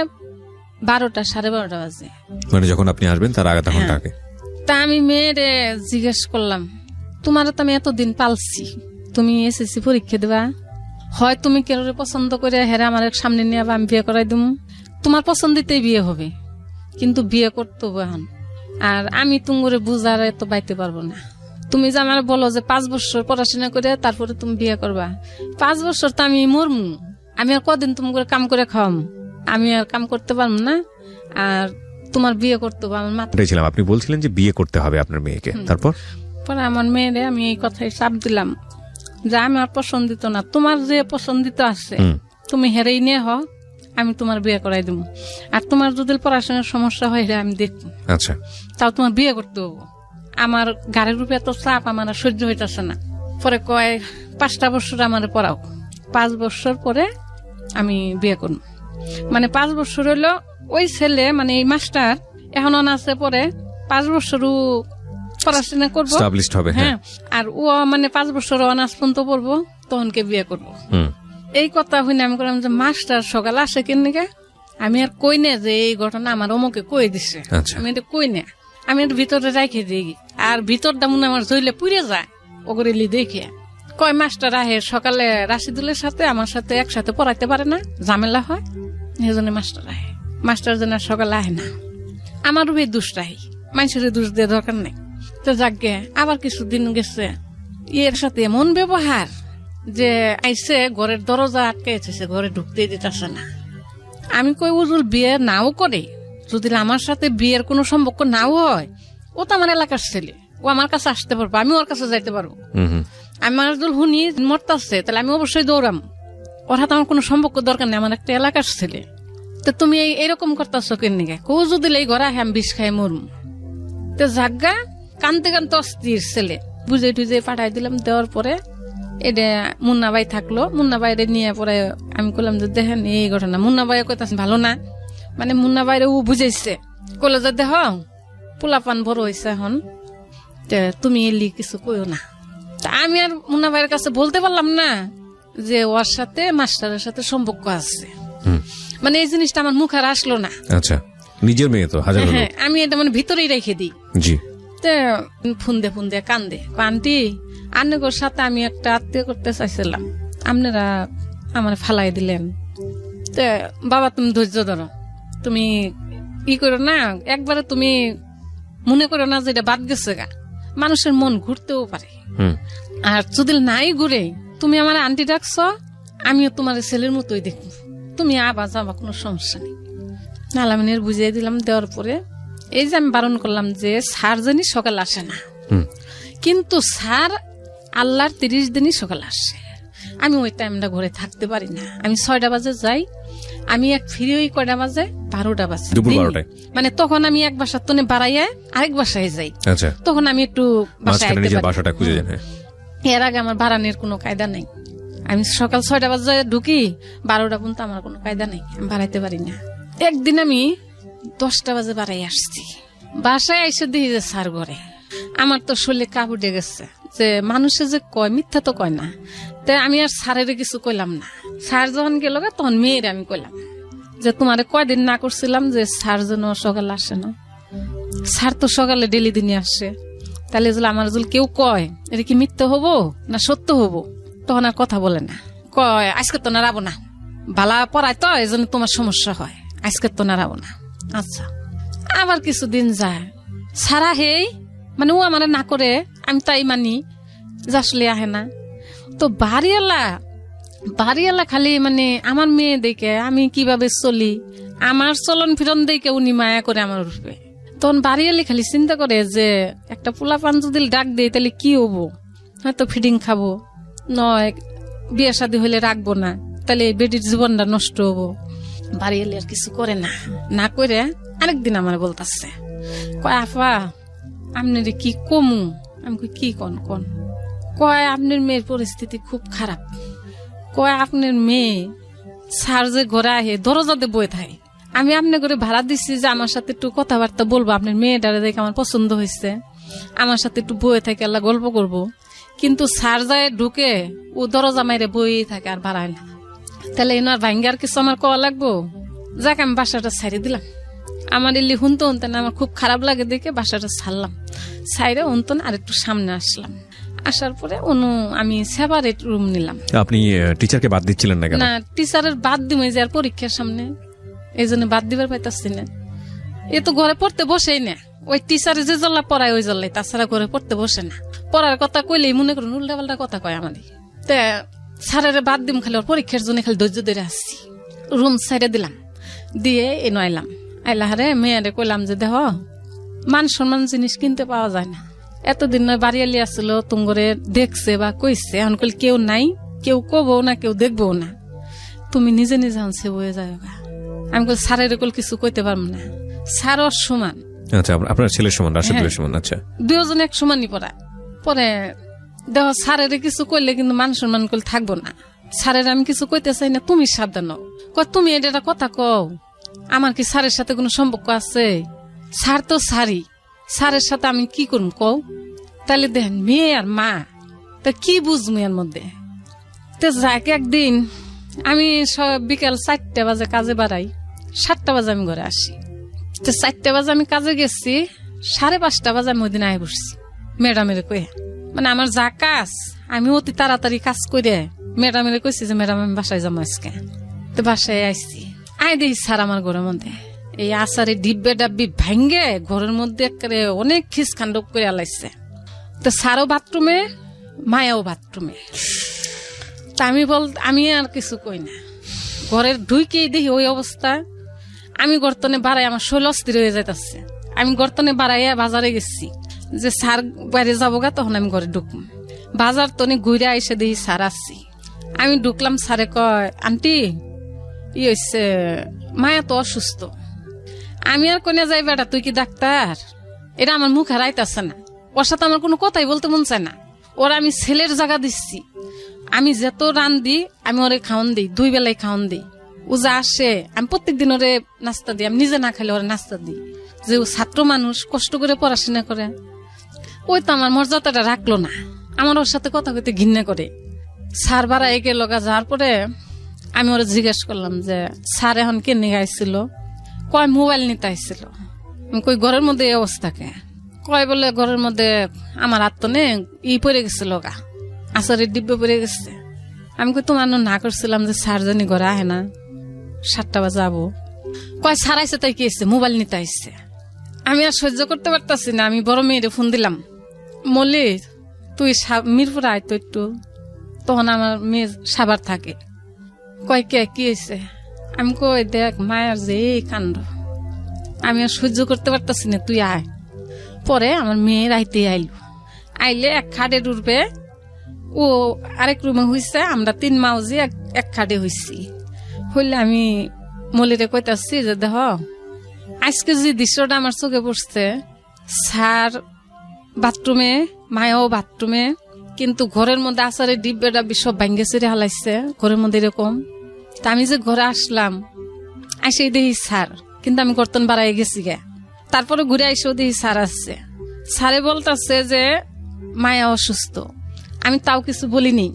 12টা 12:30 বাজে, মানে যখন আপনি আসবেন তার আগে তখন থাকে। তা আমি মেয়েরে জিজ্ঞেস করলাম, তোমার তো আমি এতদিন পালছি, তুমি এসএসসি পরীক্ষা দেবা, হয় তুমি কেউ পছন্দ করে হেরা আমার সামনে নিয়ে আমি বিয়ে করাই দিম, তোমার পছন্দিতেই বিয়ে হবে, কিন্তু বিয়ে করতে হবে এখন। আর আমি তুমি বুঝার এত বাইতে পারবো না। তুমি যে আমার বলো যে 5 বছর পড়াশোনা করে তারপরে তুমি বিয়ে করবা, 5 বছর তো আমি মরমু, আমি আর কদিন তুমি করে কাম করে খাওয়াম, আমি আর কাম করতে পারবো না, আর তোমার বিয়ে করতে হবে আমার মাথা। আপনি বলছিলেন যে বিয়ে করতে হবে আপনার মেয়েকে, তারপর পরে আমার মেয়েরে আমি এই কথাই চাপ দিলাম যে আমার পছন্দিত না, তোমার যে পছন্দিত আছে তুমি হেরেই নিয়ে হ, আমি তোমার বিয়ে করাই দেবো, আর তোমার যদি পড়াশোনার সমস্যা হয় আমি দেখবো, আচ্ছা তাও তোমার বিয়ে করতে হবো। আমার গাড়ির রূপে এত চাপ আমার সহ্য হইতেছে না। পরে কয় 5টা বছর আমার পড়াও, 5 বছর পরে আমি বিয়ে করব। মানে 5 বছর হইলো ওই ছেলে, মানে এই মাস্টার এখন আছে, পরে 5 বছরও পড়াশোনা করবো, হ্যাঁ, আর ও মানে 5 বছর অনার্স পর্যন্ত পড়বো, তখনকে বিয়ে করবো। এই কথা হইনি আমি করলাম যে মাস্টার সকালে আসে কেনকে, আমি আর কই না যে এই ঘটনা আমার অমুকে কই দিছে, আমি এটা কই না, আমি এটা ভিতরে রাখে দিই, আর ভিতরটা মনে আমার জইলে পুড়ে যায় ওগুলি দেখে। কয় মাস্টার আহে সকালে রাশিদুলের সাথে আমার সাথে একসাথে পড়াইতে পারে না, ঝামেলা হয়, এই জন্য মাস্টার আহে। মাস্টার যেন সকালে আহে না, আমারও এই দুষ্টাই, মানুষের দোষ দিয়ে দরকার নেই। তো যাকে আবার কিছুদিন গেছে, এর সাথে এমন ব্যবহার যে আইসে ঘরের দরজা আটকে এসেছে, ঘরে ঢুকতে দিতেছে না। আমি কই উজুল বিয়ে নাও করে, যদি আমার সাথে বিয়ের কোনো সম্পর্ক নাও হয়, ও তো আমার এলাকার ছেলে, ও আমার কাছে আসতে পারবো, আমি ওর কাছে যাইতে পারবো। হুম হুম। আমার যদি হুনি মরতাছে তাহলে আমি অবশ্যই দৌড়াম, ওর হাতে আমার কোনো সম্পর্ক দরকার নেই, আমার একটা এলাকার ছেলে। তো তুমি এইরকম করতেছো কেন? কো যদি এই ঘরে আমি বিষ খাই মরম। তো জাগা কানতে কানতে অস্থির ছেলে, বুঝে টুঝে পাঠাই দিলাম। দেওয়ার পরে এটা মুন্না ভাই থাকলো, মুন্না ভাইরে নিয়ে পরে আমি বললাম যে দেখেন এই ঘটনা। মুন্না ভাই কইতাছে ভালো না, মানে মুন্না ভাইরে ও বুঝাইছে, কলে যে দেখ পোলাপান বড় হয়েছে এখন, তুমি এলি কিছু কইও না। তা আমি আর মুন্না ভাইয়ের কাছে বলতে পারলাম না যে ওর সাথে মাস্টারের সাথে সম্পর্ক আছে। মানে এই জিনিসটা আমার মুখ আর আসলো না। আচ্ছা, নিজের মেয়ে তো হাজার হ্যাঁ, আমি এটা মানে ভিতরেই রেখে দিই। জি। ফুন্দে ফুন্দে কান্দে, আন্টি আন্নগর সাথে আমি একটা আত্মীয় করতে চাইছিলাম, আপনারা আমার ফালাই দিলেন। তো বাবা তুমি ধৈর্য ধরো, তুমি ই করো না, একবারে তুমি মনে করো না যে এটা বাদ গেছে গা, মানুষের মন ঘুরতেও পারে। আর যদি নাই ঘুরে তুমি আমার আন্টি ডাকছ, আমিও তোমার ছেলের মতোই দেখব, তুমি আবার যাবা, কোনো সমস্যা নেই। নালামিনের বুঝিয়ে দিলাম। দেওয়ার পরে এই যে আমি বারণ করলাম যে স্যার জানি সকাল আসে না, কিন্তু স্যার আল্লাহর 30 দিনই সকাল আসে। আমি ওই টাইমটা ঘরে থাকতে পারি না, আমি 6টা বাজে যাই, আমি এক ফিরে ওই কয়টা বাজে 12টা বাজে, মানে তখন আমি এক বাসার তনে বাড়াইয়া আরেক বাসায় যাই। তখন আমি একটু বাসাটা খুঁজে যাই। এর আগে আমার বাড়ানোর কোনো কায়দা নাই, আমি সকাল 6টা বাজে ঢুকি, 12টা পর্যন্ত আমার কোনো কায়দা নেই, আমি বাড়াইতে পারি না। একদিন আমি 10টা বাজে বাড়াই আসছি, বাসায় এসে দেখি যে স্যার ঘরে। আমার তো শরীরে কাপড়ে গেছে, যে মানুষে যে কয় মিথ্যা তো কয় না। তাই আমি আর স্যারের কিছু কইলাম না। স্যার যখন গেল তখন মেয়ের আমি কইলাম যে তোমারে কয়দিন না করছিলাম যে স্যার যেন সকালে আসে না, স্যার তো সকালে ডেলি দিনে আসে, তাহলে আমার যদি কেউ কয় এটা কি মিথ্যা হবো না সত্য হবো, তখন আর কথা বলে না, কয় আজকে তো নাড়াবো না, বালা পড়ায় তো এই জন্য তোমার সমস্যা হয়, আজকে তো নাড়াবো না। আচ্ছা, আবার কিছুদিন যায়, সারা হেই মানে ও আমার না করে, আমি তাই মানি যে আসলে আহে না। তো বাড়িওয়ালা খালি মানে আমার মেয়ে দেখে আমি কিভাবে চলি, আমার চলন ফিরন দেখে উনি মায়া করে আমার রূপে। তখন বাড়িওয়ালি খালি চিন্তা করে যে একটা পোলাপান যদি ডাক দেয় তাহলে কি হবো, হয়তো ফিডিং খাবো, নয় বিয়ে শাদী হলে রাখবো না, তাহলে বেটির জীবনটা নষ্ট হবো। বাড়িওয়ালি আর কিছু করে না করে আরেকদিন আমার বলতেছে, কয় আপা আপনার কি কমু? আমি কি কন কয় আপনার মেয়ের পরিস্থিতি খুব খারাপ, কয় আপনার মেয়ে স্যার যে ঘরে আহে দরজাতে বয়ে থাকে, আমি আপনার ঘরে ভাড়া দিচ্ছি যে আমার সাথে একটু কথাবার্তা বলবো, আপনার মেয়েটারে দেখে আমার পছন্দ হয়েছে, আমার সাথে একটু বয়ে থাকে, আল্লাহ গল্প করবো, কিন্তু স্যার যায় ঢুকে ও দরজা মাইরে বয়েই থাকে আর বাড়ায় না। তাহলে এনার ভাঙ্গার কিছু আমার কওয়া লাগবো? যাক আমি বাসাটা ছাড়ি দিলাম। আমার এলি হুনতো না, আমার খুব খারাপ লাগে দেখে বাসাটা ছাড়লাম, ছাইরে হুনতো আর একটু সামনে আসলাম। আসার পরে আমি সেপারেট রুম নিলাম। আপনি টিচারকে বাদ দিচ্ছিলেন না? না, টিচারের বাদ দিমে যে আর পরীক্ষার সামনে, এই জন্য বাদ দিবার পাইতাছি না। এ তো ঘরে পড়তে বসেই না, ওই টিচারে যে জল্লা পড়ায় ওই জল্লাই, তাছাড়া ঘরে পড়তে বসে না। পড়ার কথা কইলেই মনে করুন উল্টা পাল্টা কথা কয় আমাদের। তা স্যারের বাদ দিম খালি, ওর পরীক্ষার জন্য খালি ধৈর্য ধরে আসছি। রুম সাইডে দিলাম, দিয়ে এনে আইলাম। আইলাহারে মেয়েরে কইলাম যে দেহ মান সম্মান জিনিস কিনতে পাওয়া যায় না, এতদিন নয় বাড়িয়ালি আসছিল তুমগরে দেখছে বা কইছে, এখন কল কেউ নাই, কেউ কবো না, কেউ দেখবো না, তুমি নিজে নিজে আনছে বয়ে যাও। আমি কল স্যারের কল কিছু কইতে পারবো না, স্যার ওর সমান। আচ্ছা, আপনার ছেলের সমান, রাশেদুলের সমান। আচ্ছা, দুজন এক সমানই পরে দেহ স্যারের কিছু কইলে কিন্তু মান সম্মান কল থাকবো না। স্যারের আমি কিছু কইতে চাই না, তুমি সাবধান হও। তুমি এটা কথা কও, আমার কি স্যারের সাথে কোনো সম্পর্ক আছে? স্যার তো স্যারই, স্যারের সাথে আমি কি করব কও? তাহলে দেখেন মেয়ে আর মা, তা কি বুঝবো এর মধ্যে? তো যাক একদিন আমি বিকেল 4টা বাজে কাজে বাড়াই, 7টা বাজে আমি ঘরে আসি। তো 4টা বাজে আমি কাজে গেছি, 5:30 বাজে আমি ওই দিন আয় বসছি ম্যাডামের কয়ে, মানে আমার যা কাজ আমি অতি তাড়াতাড়ি কাজ করে ম্যাডামের কইছি যে ম্যাডাম আমি বাসায় যাবো আজকে। তো বাসায় আইসি, আয় দেখি স্যার আমার ঘরের মধ্যে এই আচারে ডিব্বে ডাব্বি ভাঙ্গে ঘরের মধ্যে অনেক খিসখান্ড করে আলাইছে। তো স্যারও বাথরুমে, মায়াও বাথরুমে। তা আমি আর কিছু কই না, ঘরের ঢুইকেই দেখি ওই অবস্থা। আমি গর্তনে বাড়াই, আমার শৈল অস্থির হয়ে যাইতেছে। আমি গর্তনে বাড়াইয়া বাজারে গেছি, যে স্যার বাইরে যাবো গা, তখন আমি ঘরে ঢুকলাম। বাজার তো ঘুরে এসে দেখি স্যার আসছি। আমি ঢুকলাম, স্যারে কয় আন্টি ই হচ্ছে মায়া তো অসুস্থ। আমি আর কোনে যাই বেটা, তুই কি ডাক্তার? এটা আমার মুখ হারাইতেছে না, ওর সাথে আমার কোনো কথাই বলতে মন চায় না। ওরা আমি ছেলের জায়গা দিচ্ছি, আমি যত রান দিই আমি ওরে খাওয়ান দিই, 2 বেলায় খাওয়ান দিই। ও যা আসে আমি প্রত্যেকদিন ওরে নাস্তা দিই, আমি নিজে না খাইলে ওরে নাস্তা দিই। যে ও ছাত্র মানুষ, কষ্ট করে পড়াশোনা করে, ওই তো আমার মর্যাদাটা রাখলো না, আমার ওর সাথে কথা কইতে ঘৃণা করে। স্যার বাড়া একে লগা যাওয়ার পরে আমি ওরা জিজ্ঞেস করলাম যে স্যার এখন কে নিয়ে আইছিল? কয় মোবাইল নিতে আইছিল। কই ঘরের মধ্যে এই অবস্থাকে? কয় বলে ঘরের মধ্যে আমার আত্মনে পড়ে গেছিল গা, আচারের ডিব্বে পড়ে গেছে। আমি কই তোমার না করছিলাম যে স্যার জানি ঘরে আহে না, 7টা বাজে যাবো। কয় স্যার আইসে তাই কি এসছে, মোবাইল নিতে আইসছে। আমি আর সহ্য করতে পারতাছি না, আমি বড় মেয়েরে ফোন দিলাম, মল্লি তুই মিরপুর আয় তো একটু। তখন আমার মেয়ে সাবার থাকে। কয় কে কি হয়েছে? আমি কই দেখ মায়ের যে এই কাণ্ড, আমি আর সহ্য করতে পারতাছি না, তুই আয়। পরে আমার মেয়ে রাইতে আইলে এক খাটের উঠবে, ও আরেক রুমে হইছে, আমরা 3 মাউজি এক খাটে হইছি। হইলে আমি মলিরে কইতাছি যে দেখ আজকে যে দৃশ্যটা আমার চোখে পড়ছে, স্যার বাথরুমে, মায়াও বাথরুমে, কিন্তু ঘরের মধ্যে আচারের ডিব্বেটা সব ভাঙ্গে চুরে হালাইছে ঘরের মধ্যে এরকম। তা আমি যে ঘরে আসলাম, আসে দেখি স্যার, কিন্তু আমি কর্তন বাড়াই গেছি গে। তারপরে ঘুরে আইসেও দেখি স্যার আসছে। স্যারে বলতেছে যে মায়া অসুস্থ। আমি তাও কিছু বলিনি।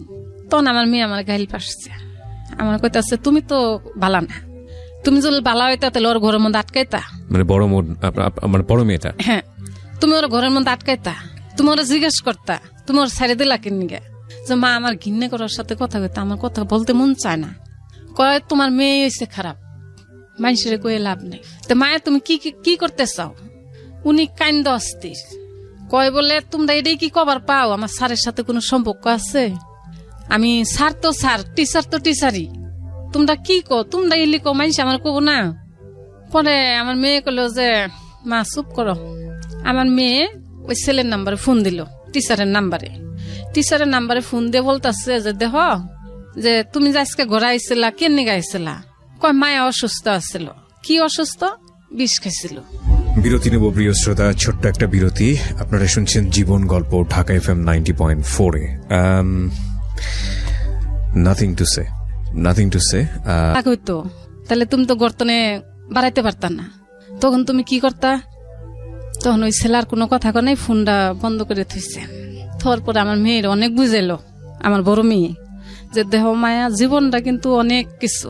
তখন আমার মেয়ে আমার গাইল পাশছে, আমার কইতাছে তুমি তো বালা না, তুমি যদি বালা হইতা তাহলে ওর ঘরের মধ্যে আটকাইতা। মানে বড় মেয়েটা? হ্যাঁ, তুমি ওর ঘরের মধ্যে আটকাইতা, তুমি ওরা জিজ্ঞেস করতা, তুমি ওর ছেড়ে দিলা কিনগে। যে মা আমার ঘিন্নে করার সাথে কথা কইতা, আমার কথা বলতে মন চায় না। কয় তোমার মেয়ে হয়েছে খারাপ, মানুষের কয়ে লাভ নেই। তো মায়া তুমি কি করতে চাও? উনি কান্দ অস্থির। কয় বলে তোমরা এটাই কি কবার পাও, আমার স্যারের সাথে কোনো সম্পর্ক আছে? আমি স্যার তো স্যার, টিচার তো টিচারই, তোমরা কি কো, তোমরা ইলি কো, মানুষ আমার কব না। পরে আমার মেয়ে কলো যে মা চুপ করো। আমার মেয়ে ওই ছেলের নাম্বারে ফোন দিল, টিচারের নাম্বারে ফোন দিয়ে বলতেছে যে দেখ যে তুমি যে আজকে ঘরে আইছিলা, কেন নিয়ে আইছিলা? কয় মায়া অসুস্থ আছিল। কি অসুস্থ? বিষ খাইছিল। বিরতি নেব প্রিয় শ্রোতা, ছোট্ট একটা বিরতি। আপনারা শুনছেন জীবন গল্প, ঢাকা FM 90.4-এ। Nothing to say. হইতো তাহলে তুমি তো গর্তনে বাড়াইতে পারতা না, তখন তুমি কি করতা? তখন ওই ছেলার কোনো কথা কয় নাই, ফোনটা বন্ধ করে থইছে। তারপরে আমার মেয়ের অনেক বুঝাইলো, আমার বড় মেয়ে, যে দেহ মায়া জীবনটা কিন্তু অনেক কিছু,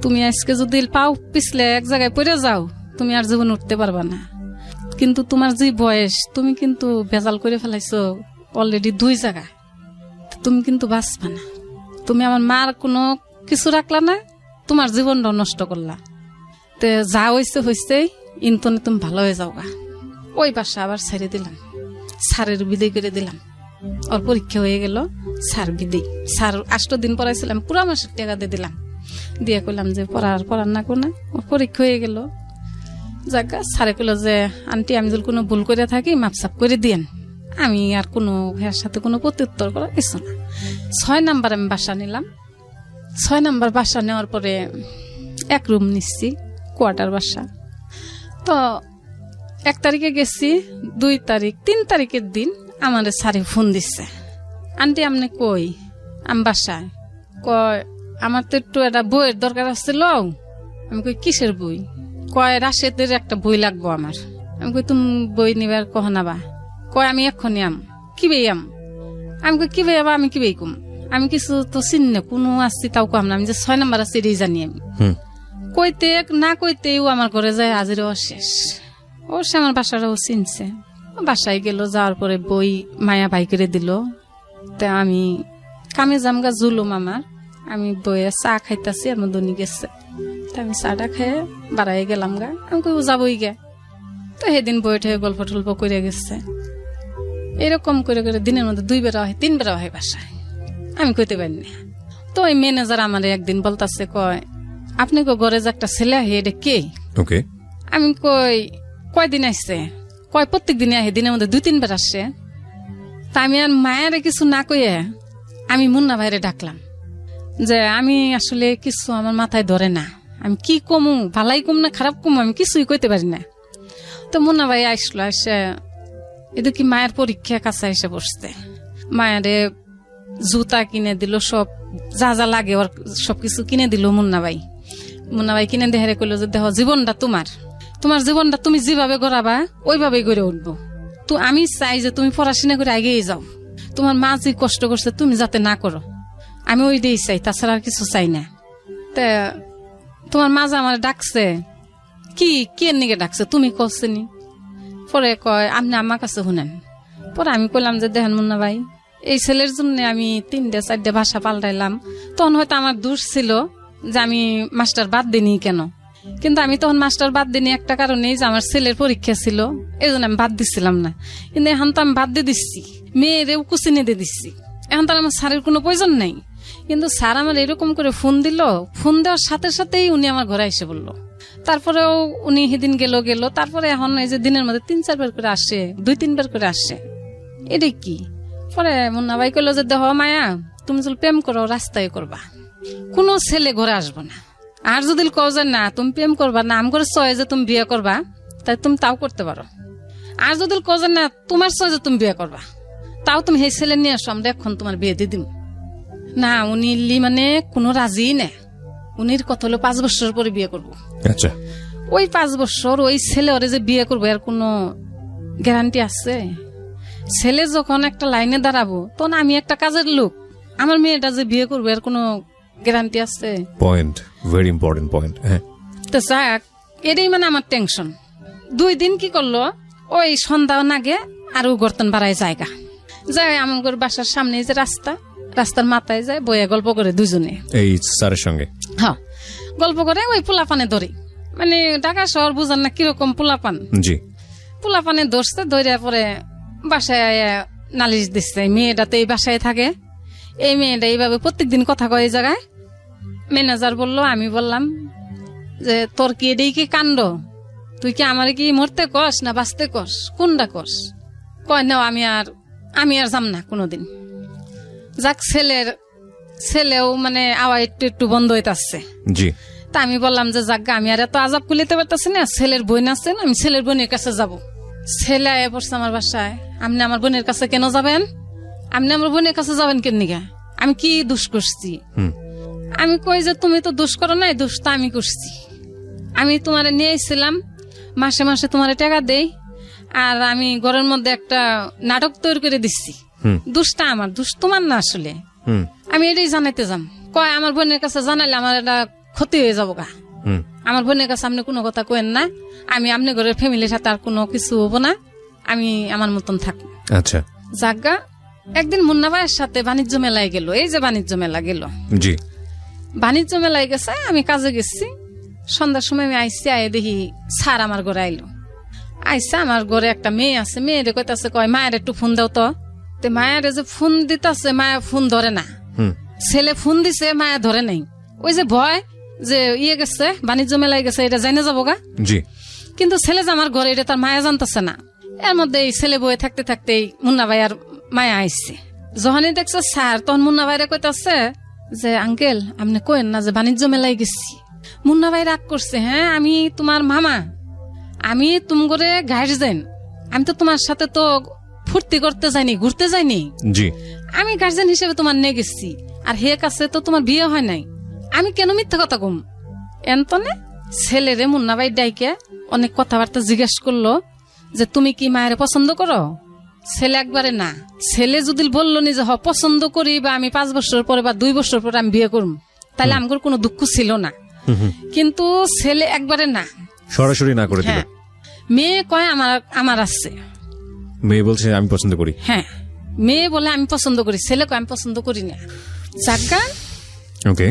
তুমি আজকে যদি পাও পিছলে এক জায়গায় পড়ে যাও, তুমি আর জীবন উঠতে পারবা না। কিন্তু তোমার যে বয়স, তুমি কিন্তু ভেজাল করে ফেলাইছো অলরেডি 2 জায়গায়, তুমি কিন্তু বাঁচবা না। তুমি আমার মার কোনো কিছু রাখলা না, তোমার জীবনটা নষ্ট করলা। তে যা হয়েছে ইন্তনে তুমি ভালো হয়ে যাও গা। ওই বাসা আবার ছেড়ে দিলাম, স্যারের বিদায় করে দিলাম। ওর পরীক্ষা হয়ে গেল, স্যার বিদায়। স্যার 8 দিন পড়াইছিলাম, পুরা মাসের টাকা দিয়ে দিলাম, দিয়ে কইলাম যে পড়ার না কোনা। ওর পরীক্ষা হয়ে গেল, জায়গা স্যারে কইল যে আন্টি আমি যদি কোনো ভুল করে থাকি মাপসাপ করে দিয়েন। আমি আর কোনো ভাইয়ের সাথে কোনো প্রত্যুত্তর করার কিছু না। 6 নাম্বার আমি বাসা নিলাম। 6 নাম্বার বাসা নেওয়ার পরে 1 রুম নিচ্ছি, কোয়ার্টার বাসা। তো 1 তারিখে গেছি, 2 তারিখ 3 তারিখের দিন আমার স্যারে ফোন দিচ্ছে, আন্টি আপনি কই? আমি বাসায়। কয় আমার তো একটু একটা বইয়ের দরকার আসছিল। আমি কই কিসের বই? কয় রাশেদের একটা বই লাগবো আমার। আমি কই তুমি বই নিবার কহ নাবা? কয় আমি এক্ষুনি কি বেই আমি কই কি বেই আমি কি বেই কম, আমি কিছু তো চিনি কোনো আসছি তাও কম না, আমি যে 6 নাম্বার আসছি এটাই জানি আমি। কইতে না কইতেও আমার ঘরে যায় হাজিরও শেষ। ও সে আমার বাসাটাও চিনছে। বাসায় গেল, যাওয়ার পরে বই মায়া বাই করে দিল। তা আমি কামে জামগা জুলুম আমার, আমি বইয়ে চা খাইতাছি, আমার দনি গেছে। তা আমি চাটা খেয়ে বাড়াই গেলাম গা। আমি কই যাবই গে। তো সেদিন বইটা গল্প টল্প করে গেছে। এরকম করে করে দিনের মধ্যে 2 বেলা হয় 3 বেলা হয় বাসায়, আমি কইতে পারি না। তো ওই ম্যানেজার আমার একদিন বলতাছে, কয় আপনি ঘরে যে একটা ছেলে আহে এটা কে? ওকে। আমি কই কয়দিন আসছে? কয় প্রত্যেক দিনে আহে, দিনের মধ্যে 2-3 বার আসে। তা আমি আর মায়ের কিছু না কইয়ে আমি মুন্না ভাইরে ডাকলাম যে আমি আসলে কিছু আমার মাথায় ধরে না, আমি কি কমু, ভালাই কম না খারাপ কমু, আমি কিছুই কইতে পারি না। তো মুন্না ভাই আসলো, এসে এদের কি মায়ের পরীক্ষা কাছে এসে বসতে, মায়ের জুতা কিনে দিল, সব যা যা লাগে ওর সবকিছু কিনে দিল মুন্না ভাই কিনে দেহারে কইলো যে দেখো জীবনটা তোমার জীবনটা তুমি যেভাবে গড়াবা ওইভাবেই গড়ে উঠবো। তো আমি চাই যে তুমি পড়াশোনা করে আগেই যাও, তোমার মা যে কষ্ট করছে তুমি যাতে না করো, আমি ওই দিয়েই চাই, তাছাড়া আর কিছু চাই না। তা তোমার মা যে আমার ডাকছে, কি কে নিকে ডাকছে তুমি কসনি? পরে কয় আপনি আমার কাছে শুনেন। পরে আমি কইলাম যে দেখেন মুন্না ভাই, এই ছেলের জন্য আমি 3-4 ভাষা পাল্টাইলাম, তখন হয়তো আমার দোষ ছিল যে আমি মাস্টার বাদ দিনি কেন, কিন্তু আমি তখন মাস্টার বাদ দিনি একটা কারণেই যে আমার ছেলের পরীক্ষা ছিল, এই জন্য আমি বাদ দিচ্ছিলাম না। কিন্তু এখন তো আমি বাদ দিয়ে দিচ্ছি, মেয়েরেও কুচিনে দিয়ে দিচ্ছি, এখন তো আমার স্যারের কোনো প্রয়োজন নাই। কিন্তু স্যার আমার এরকম করে ফোন দিল, ফোন দেওয়ার সাথে সাথেই উনি আমার ঘরে এসে বললো। তারপরেও উনি সেদিন গেল, তারপরে এখন এই যে দিনের মধ্যে 3-4 বার করে আসে, 2-3 বার করে আসে, এটা কি? পরে মুন্না ভাই কইলো যে দেহ মায়া, তুমি যদি প্রেম করো রাস্তায় করবা, কোনো ছেলে ঘরে আসবো না। আর যদি কও যে না তুমি প্রেম করবা না, আম করে চয় যে তুমি বিয়ে করবা, তাই তুমি তাও করতে পারো। আর যদি কও যে না তোমার চয় যে তুমি বিয়ে করবা, তাও তুমি সেই ছেলে নিয়ে আসো, আমরা এখন তোমার বিয়ে দিয়ে দিম না। উনি মানে কোনো রাজি না, উনির কত হলো 5 বছর পরে বিয়ে করবো। আচ্ছা, ওই 5 বছর ওই ছেলে ওরে যে বিয়ে করবো এর কোনো গ্যারান্টি আছে? ছেলে যখন একটা লাইনে দাঁড়াবো তখন আমি একটা কাজের লোক, আমার মেয়েটা যে বিয়ে করবো এর কোনো গ্যারান্টি আছে? Point, very important point. হ্যাঁ, তো যাক, এটাই মানে আমার টেনশন। 2 দিন কি করলো, ওই সন্ধ্যা নাগে আরো গর্তন বাড়ায় জায়গা যায়, আমার বাসার সামনে যে রাস্তার মাথায় যায়, বইয়া গল্প করে দুজনে, এই স্যারের সঙ্গে। হ্যাঁ, গল্প করে ওই পোলাপানে ধরে, মানে ঢাকা শহর বুঝান না কিরকম পোলাপান। জি, পোলাপানে ধরছে, ধরে পরে বাসায় নালিশ দিচ্ছে, মেয়েটা তো এই বাসায় থাকে, এই মেয়েটা এইভাবে প্রত্যেকদিন কথা কয় এই জায়গায়। ম্যানেজার বললো, আমি বললাম যে তোর কি এটাই কি কাণ্ড, তুই কি আমার কি মরতে কস না বাঁচতে কস, কোনটা কস? কয় না আমি আর যাম না কোনোদিন। যাক, ছেলেও মানে আওয়াজ একটু বন্ধ হইতাছে। জি, তা আমি বললাম যে যাক, আমি আর এত আজাব কুলিতে পারতেছি না, ছেলের বোন আছে না, আমি ছেলের বোনের কাছে যাব। ছেলে আয়া পড়ছে আমার বাসায়, আপনি আমার বোনের কাছে কেন যাবেন? আপনি আমার বোনের কাছে যাবেন কেন নিগা? আমি কি দোষ করছি? আমি কই যে তুমি তো দোষ করো নাই, দোষ তো আমি করছি। আমি তোমারে নিয়ে এসেছিলাম, মাসে মাসে তোমারে টাকা দেই, আর আমি ঘরের মধ্যে একটা নাটক তৈরি করে দিচ্ছি, দোষটা আমার, দোষ তোমার না আসলে। আমি এটাই জানাইতে যাম। কয় আমার বোনের কাছে জানাইলে আমার এটা ক্ষতি হয়ে যাবো গা, আমার বোনের কাছে আপনি কোনো কথা কইেন না, আমি আপনি ঘরের ফ্যামিলির সাথে আর কোনো কিছু হবো না, আমি আমার মতন থাকবো। আচ্ছা, জাগা একদিন মুন্না ভাইয়ের সাথে বাণিজ্য মেলায় গেল, এই যে বাণিজ্য মেলা গেল, জি, বাণিজ্য মেলায় গেছে, আমি কাজে গেছি, সন্ধ্যার সময় আমি আইসি, আয় দেখি স্যার আমার ঘরে আইলো। আইসা আমার ঘরে একটা মেয়ে আছে, মেয়েরে কইতাছে, কয় মায়ের একটু ফোন দাও তো। মায়ের যে ফোন দিতেছে, মায়া ফোন ধরে না, ছেলে ফোন দিছে, মায়া ধরে নাই। ওই যে ভয় যে গেছে বাণিজ্য মেলায় গেছে, এটা জানে যাবো গা। জি, কিন্তু ছেলে যে আমার ঘরে, এটা তার মায়া জানতেছে না। এর মধ্যে এই ছেলে বয়ে থাকতে থাকতেই মুন্না ভাই আর মায়া আইসছে। যখনই দেখছে স্যার, তখন মুন্না ভাইরে কইতাছে যে আঙ্কেল আপনি কইেন না যে বাণিজ্য মেলায় গেছি। মুন্না ভাই রাগ করছে, হ্যাঁ আমি তোমার মামা, আমি তুম করে গার্জেন, আমি তো তোমার সাথে তো ফুর্তি করতে যাইনি, ঘুরতে যাইনি, জি, আমি গার্জেন হিসেবে তোমার নিয়ে গেছি, আর হে কাছে তো তোমার বিয়ে হয় নাই, আমি কেন মিথ্যা কথা কম? এন্তনে ছেলেরে মুন্না ভাই ডাইকে অনেক কথাবার্তা জিজ্ঞেস করলো যে তুমি কি মায়ের পছন্দ করো? ছেলে একবারে না। ছেলে যদি বললো নি যে পছন্দ করি, বা আমি 5 বছর পরে বা 2 বছর পরে আমি বিয়ে করব, তাহলে আমার কোনো দুঃখ ছিল না। কিন্তু ছেলে একবারে না, সরাসরি না করে দিল। মেয়ে কয় আমার আছে, মেয়ে বলছে আমি পছন্দ করি। হ্যাঁ, মেয়ে বলে আমি পছন্দ করি, ছেলে কয় আমি পছন্দ করি না। জাগা, ওকে,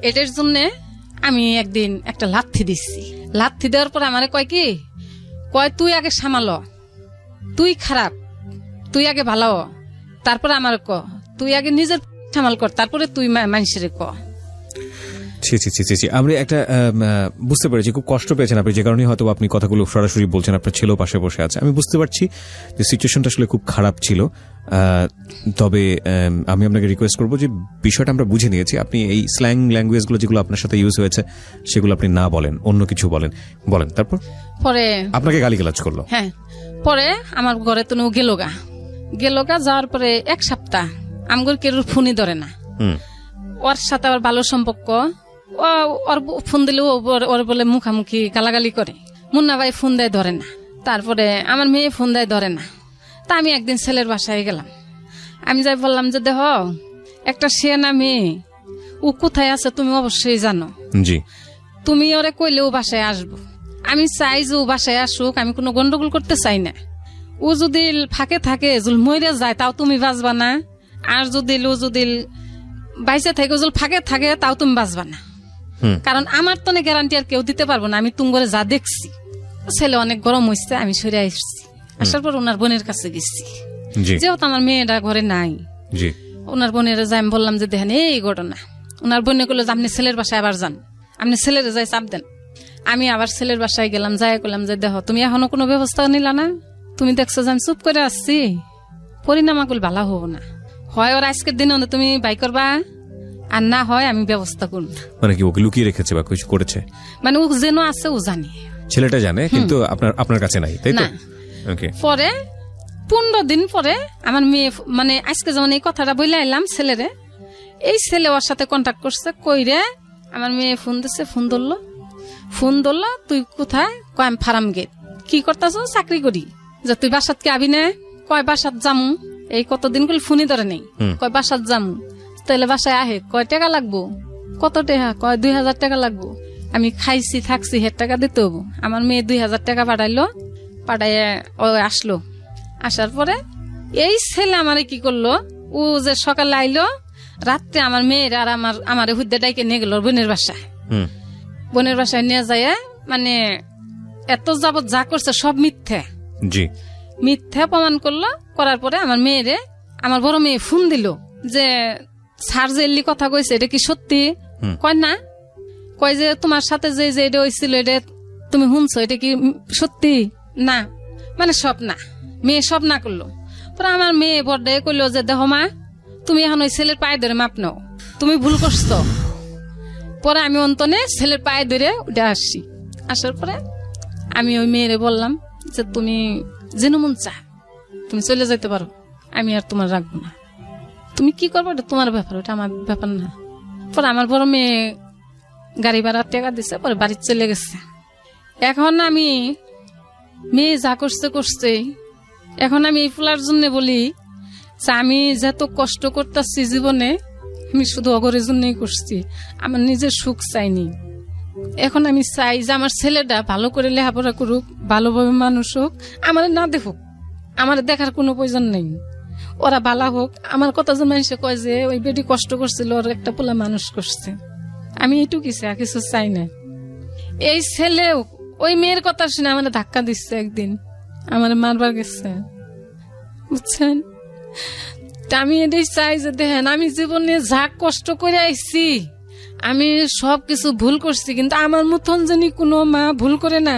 এটার জন্য আমি একদিন একটা লাথি দিচ্ছি। লাথি দেওয়ার পর আমারে কয় কি, কয় তুই আগে সামালো, তুই খারাপ, তুই আগে ভালো, তারপরে আমার তুই আগে নিজের সামাল কর, তারপরে তুই মানুষের ছি ছি ছি ছি ছি। আমি একটা বুঝতে পেরেছি, খুব কষ্ট পেয়েছেন আপনি, যে কারণে হয়তো আপনি কথাগুলো সরাসরি বলছেন। আপনার ছেলেও পাশে বসে আছে, আমি বুঝতে পারছি যে সিচুয়েশনটা আসলে খুব খারাপ ছিল। তবে আমি আপনাকে রিকোয়েস্ট করবো যে বিষয়টা আমরা বুঝে নিয়েছি, আপনি এই স্ল্যাং ল্যাঙ্গুয়েজগুলো যেগুলো আপনার সাথে ইউজ হয়েছে সেগুলো আপনি না বলেন, অন্য কিছু বলেন। তারপর পরে আপনাকে গালিগালাজ করলো? হ্যাঁ, পরে আমার ঘরে তো গেলোগা যাওয়ার পরে 1 সপ্তাহ আমগর কেউ ফোনই ধরে না। ওর সাথে আবার ভালো সম্পর্ক, ওর ফোন দিলেও ওর বলে মুখামুখি গালাগালি করে। মুন্না ভাই ফোন দেয়, ধরে না। তারপরে আমার মেয়ে ফোন দেয়, ধরে না। তা আমি একদিন ছেলের বাসায় গেলাম, আমি যাই বললাম যে দেহ একটা সেনা মেয়ে, ও কোথায় আছে তুমি অবশ্যই জানো, জি, তুমি ওরে কইলে ও বাসায় আসবো। আমি চাই যে ও বাসায় আসুক, আমি কোনো গন্ডগোল করতে চাই না। ও যদি ফাঁকে থাকে, মরে যায়, তাও তুমি বাঁচবা না। আর যদি বাইসে থাকে, ফাঁকে থাকে, তাও তুমি বাঁচবা না। কারণ আমার তো গ্যারান্টি আর কেউ দিতে পারবো না। আমি তুঙ্গরে যা দেখছি, ছেলে অনেক গরম হয়েছে, আমি সরে আসছি। আসার পর ওনার বোনের কাছে গেছি, যেহেতু আমার মেয়েটা ঘরে নাই। ওনার বোনের যাই আমি বললাম যে দেখেন এই ঘটনা। ওনার বোনে বললো যে আপনি ছেলের বাসায় আবার যান, আপনি ছেলের যাই চাপ দেন। আমি আবার ছেলের বাসায় গেলাম, যাই করলাম যে দেখো তুমি এখনো কোনো ব্যবস্থা নিলা না, তুমি দেখছো যে আমি চুপ করে আসছি, পরিণাম আগুল ভালো হবো না। হয় ওর আজকের দিনে তুমি বাই করবা, আর না হয় আমি ব্যবস্থা করব। মানে কি ওকে লুকিয়ে রেখেছে বা কিছু করেছে? মানে ও যেন আছে ও জানি, ছেলেটা জানে, কিন্তু আপনার কাছে নাই, তাই তো? পরে 15 দিন পরে আমার মেয়ে, মানে আজকে যেমন এই কথাটা বলে আইলাম ছেলেরে, এই ছেলে ওর সাথে কন্ট্যাক্ট করছে, কইরে আমার মেয়ে ফোন দিচ্ছে, ফোন ধরলো তুই কোথায়? কয় আমি ফার্ম গেট। কি করতেছ? চাকরি করি। যে তুই বাসাত কে আবি না? কয় বাসাত যামু। এই কতদিন করে ফোনই ধরে নেই। কয় বাসাত যামু। তাহলে বাসায় আহে, কয় টাকা লাগবো? কত টাকা? কয় 2000 টাকা লাগবো। আমি খাইছি থাকছি, 1000 টাকা দিতে হবো। আমার মেয়ে 2000 টাকা পাঠাইলো, পাঠাইয়া ও আসলো। আসার পরে এই ছেলে আমারে কি করলো, ও যে সকালে আইলো, রাত্রে আমার মেয়ের আর আমার হুদ্দে ডাইকে নিয়ে গেল বোনের বাসায়। বোনের বাসায় নিয়ে যায়, মানে এত যাবত যা করছে সব মিথ্যা প্রমাণ করলো। করার পরে আমার মেয়েরে, আমার বড় মেয়ে ফোন দিল যে স্যার যে এলি কথা কইছে এটা কি সত্যি? কয় না। কয় যে তোমার সাথে যে এটা হয়েছিল এটা তুমি শুনছো, এটা কি সত্যি? না, মানে সব না। মেয়ে সব না করলো। পরে আমার মেয়ে বড়ে কইলো যে দেখো মা, তুমি এখন ওই ছেলের পায়ে ধরে মাপ নাও, তুমি ভুল করছো। পরে আমি অন্তনে ছেলের পায়ে ধরে উঠে আসছি। আসার পরে আমি ওই মেয়েরে বললাম যে তুমি যেন মন চা তুমি চলে যেতে পারো, আমি আর তোমার রাখবো না। তুমি কি করবো এটা তোমার ব্যাপার, ওটা আমার ব্যাপার না। পরে আমার বড় মেয়ে গাড়ি ভাড়া টাকা দিছে, পরে বাড়ি চলে গেছে। এখন আমি মেয়ে যা করছে, এখন আমি এই ফুলার জন্য বলি যে আমি যত কষ্ট করতেছি জীবনে, আমি শুধু অগরের জন্যই করছি, আমার নিজের সুখ চাইনি। এখন আমি চাই যে আমার ছেলেটা ভালো করে লেখাপড়া করুক, ভালোভাবে মানুষ হোক, আমার না দেখুক, আমার দেখার কোনো প্রয়োজন নেই। ওরা ভালো হোক। আমার কথা যে মানুষে কয় যে ওই বেটি কষ্ট করছিল, ওর একটা পোলা মানুষ করছে, আমি এইটুকু চাই, কিছু চাই না। এই ছেলেও ওই মেয়ের কথা শুনে আমার ধাক্কা দিচ্ছে, একদিন আমার মারবার গেছে, বুঝছেন? আমি এটাই চাই যে দেখেন আমি জীবনে যা কষ্ট করে আইছি, আমি সবকিছু ভুল করছি, কিন্তু আমার মতন জানি কোনো মা ভুল করে না।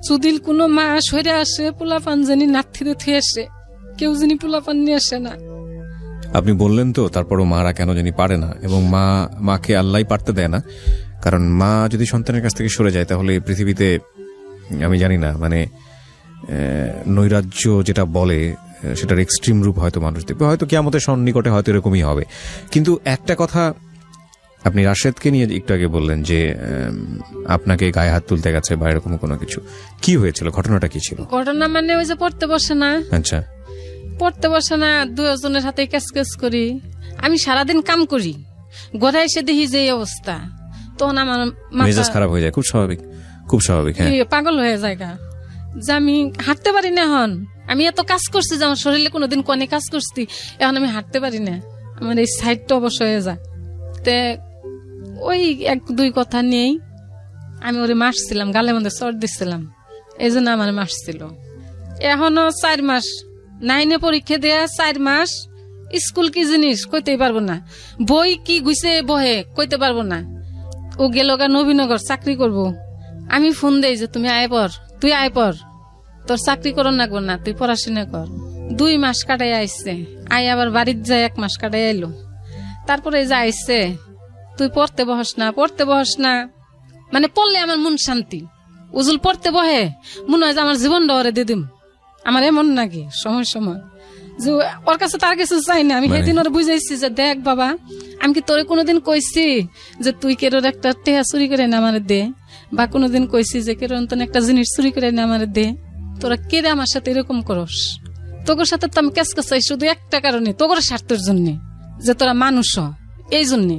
যদি কোনো মা সরে আসে, পোলাপান জানি নাথিতে থুয়ে আসে, কেউ জানি পোলাপান নিয়ে আসে না। আপনি বললেন তো, তারপরও মারা কেন জানি পারে না, এবং মাকে আল্লাহ পারতে দেয় না। কারণ মা যদি সন্তানের কাছ থেকে সরে যায়, তাহলে পৃথিবীতে আমি জানি না, মানে নৈরাজ্য যেটা বলে সেটার এক্সট্রিম রূপ হয়তো মানুষ দেখবে, হয়তো কিয়ামতের সন্নিকটে হয়তো এরকমই হবে। কিন্তু একটা কথা আপনি রাশেদকে নিয়ে একটু আগে বললেন যে আপনাকে গায়ে হাত তুলতে গেছে বা এরকম কোনো কিছু, কি হয়েছিল? ঘটনাটা কি ছিল? ঘটনা মানে ওই যে পড়তে বসে না। আচ্ছা, পড়তে বসে না, দুজনের হাতে ক্যাচ করি। আমি সারাদিন কাম করি, ঘরে এসে দেখি যে এই অবস্থা, তখন আমার মেজাজ খারাপ হয়ে যায়। খুব স্বাভাবিক, খুব স্বাভাবিক। হ্যাঁ, পাগল হয়ে যায় যে আমি হাঁটতে পারি না। এখন আমি এত কাজ করছি যে আমার শরীরে কোনোদিন কনে কাজ করছি, এখন আমি হাঁটতে পারি না, আমার এই সাইডটা অবশ্য হয়ে যায়। তে ওই 1-2 কথা নিয়েই আমি ওরে মারছিলাম, গালের মধ্যে চড় দিচ্ছিলাম, এই জন্য আমার মারছিল। এখনো 4 মাস 9-এ পরীক্ষা দেয়া, 4 মাস স্কুল কি জিনিস কইতেই পারবো না, বই কি গুছে বহে কইতে পারবো না। ও গেল গা নবীনগর চাকরি করব। আমি ফোন দেই যে তুমি আয় পর, তুই আয় পর, তোর চাকরি করন লাগবো না, তুই পড়াশোনা কর। 2 মাস কাটাই আইসছে, আই আবার বাড়ির যায় 1 মাস কাটাই আইলো। তারপরে যা আইসছে, তুই পড়তে বহস না, পড়তে বহস না। মানে পড়লে আমার মন শান্তি। উজুল পড়তে বহে মনে হয় যে আমার জীবনটা ওরে দিয়ে দিম। আমার এমন নাকি সময় সময় যে ওর কাছে তার কিছু চাই না। আমি সেদিন ওরা বুঝাইছি যে দেখ বাবা, আমি কি তোরে কোনোদিন কইছি যে তুই কেরোর একটা টেহা চুরি করে না আমার দে, বা কোনোদিন কইছি যে কেরোর একটা জিনিস চুরি করে না আমার দে। তোরা কেড়ে আমার সাথে এরকম করস? তোর সাথে তো আমি কেস চাই শুধু একটা কারণে, তোর স্বার্থের জন্য, যে তোরা মানুষ এই জন্যে।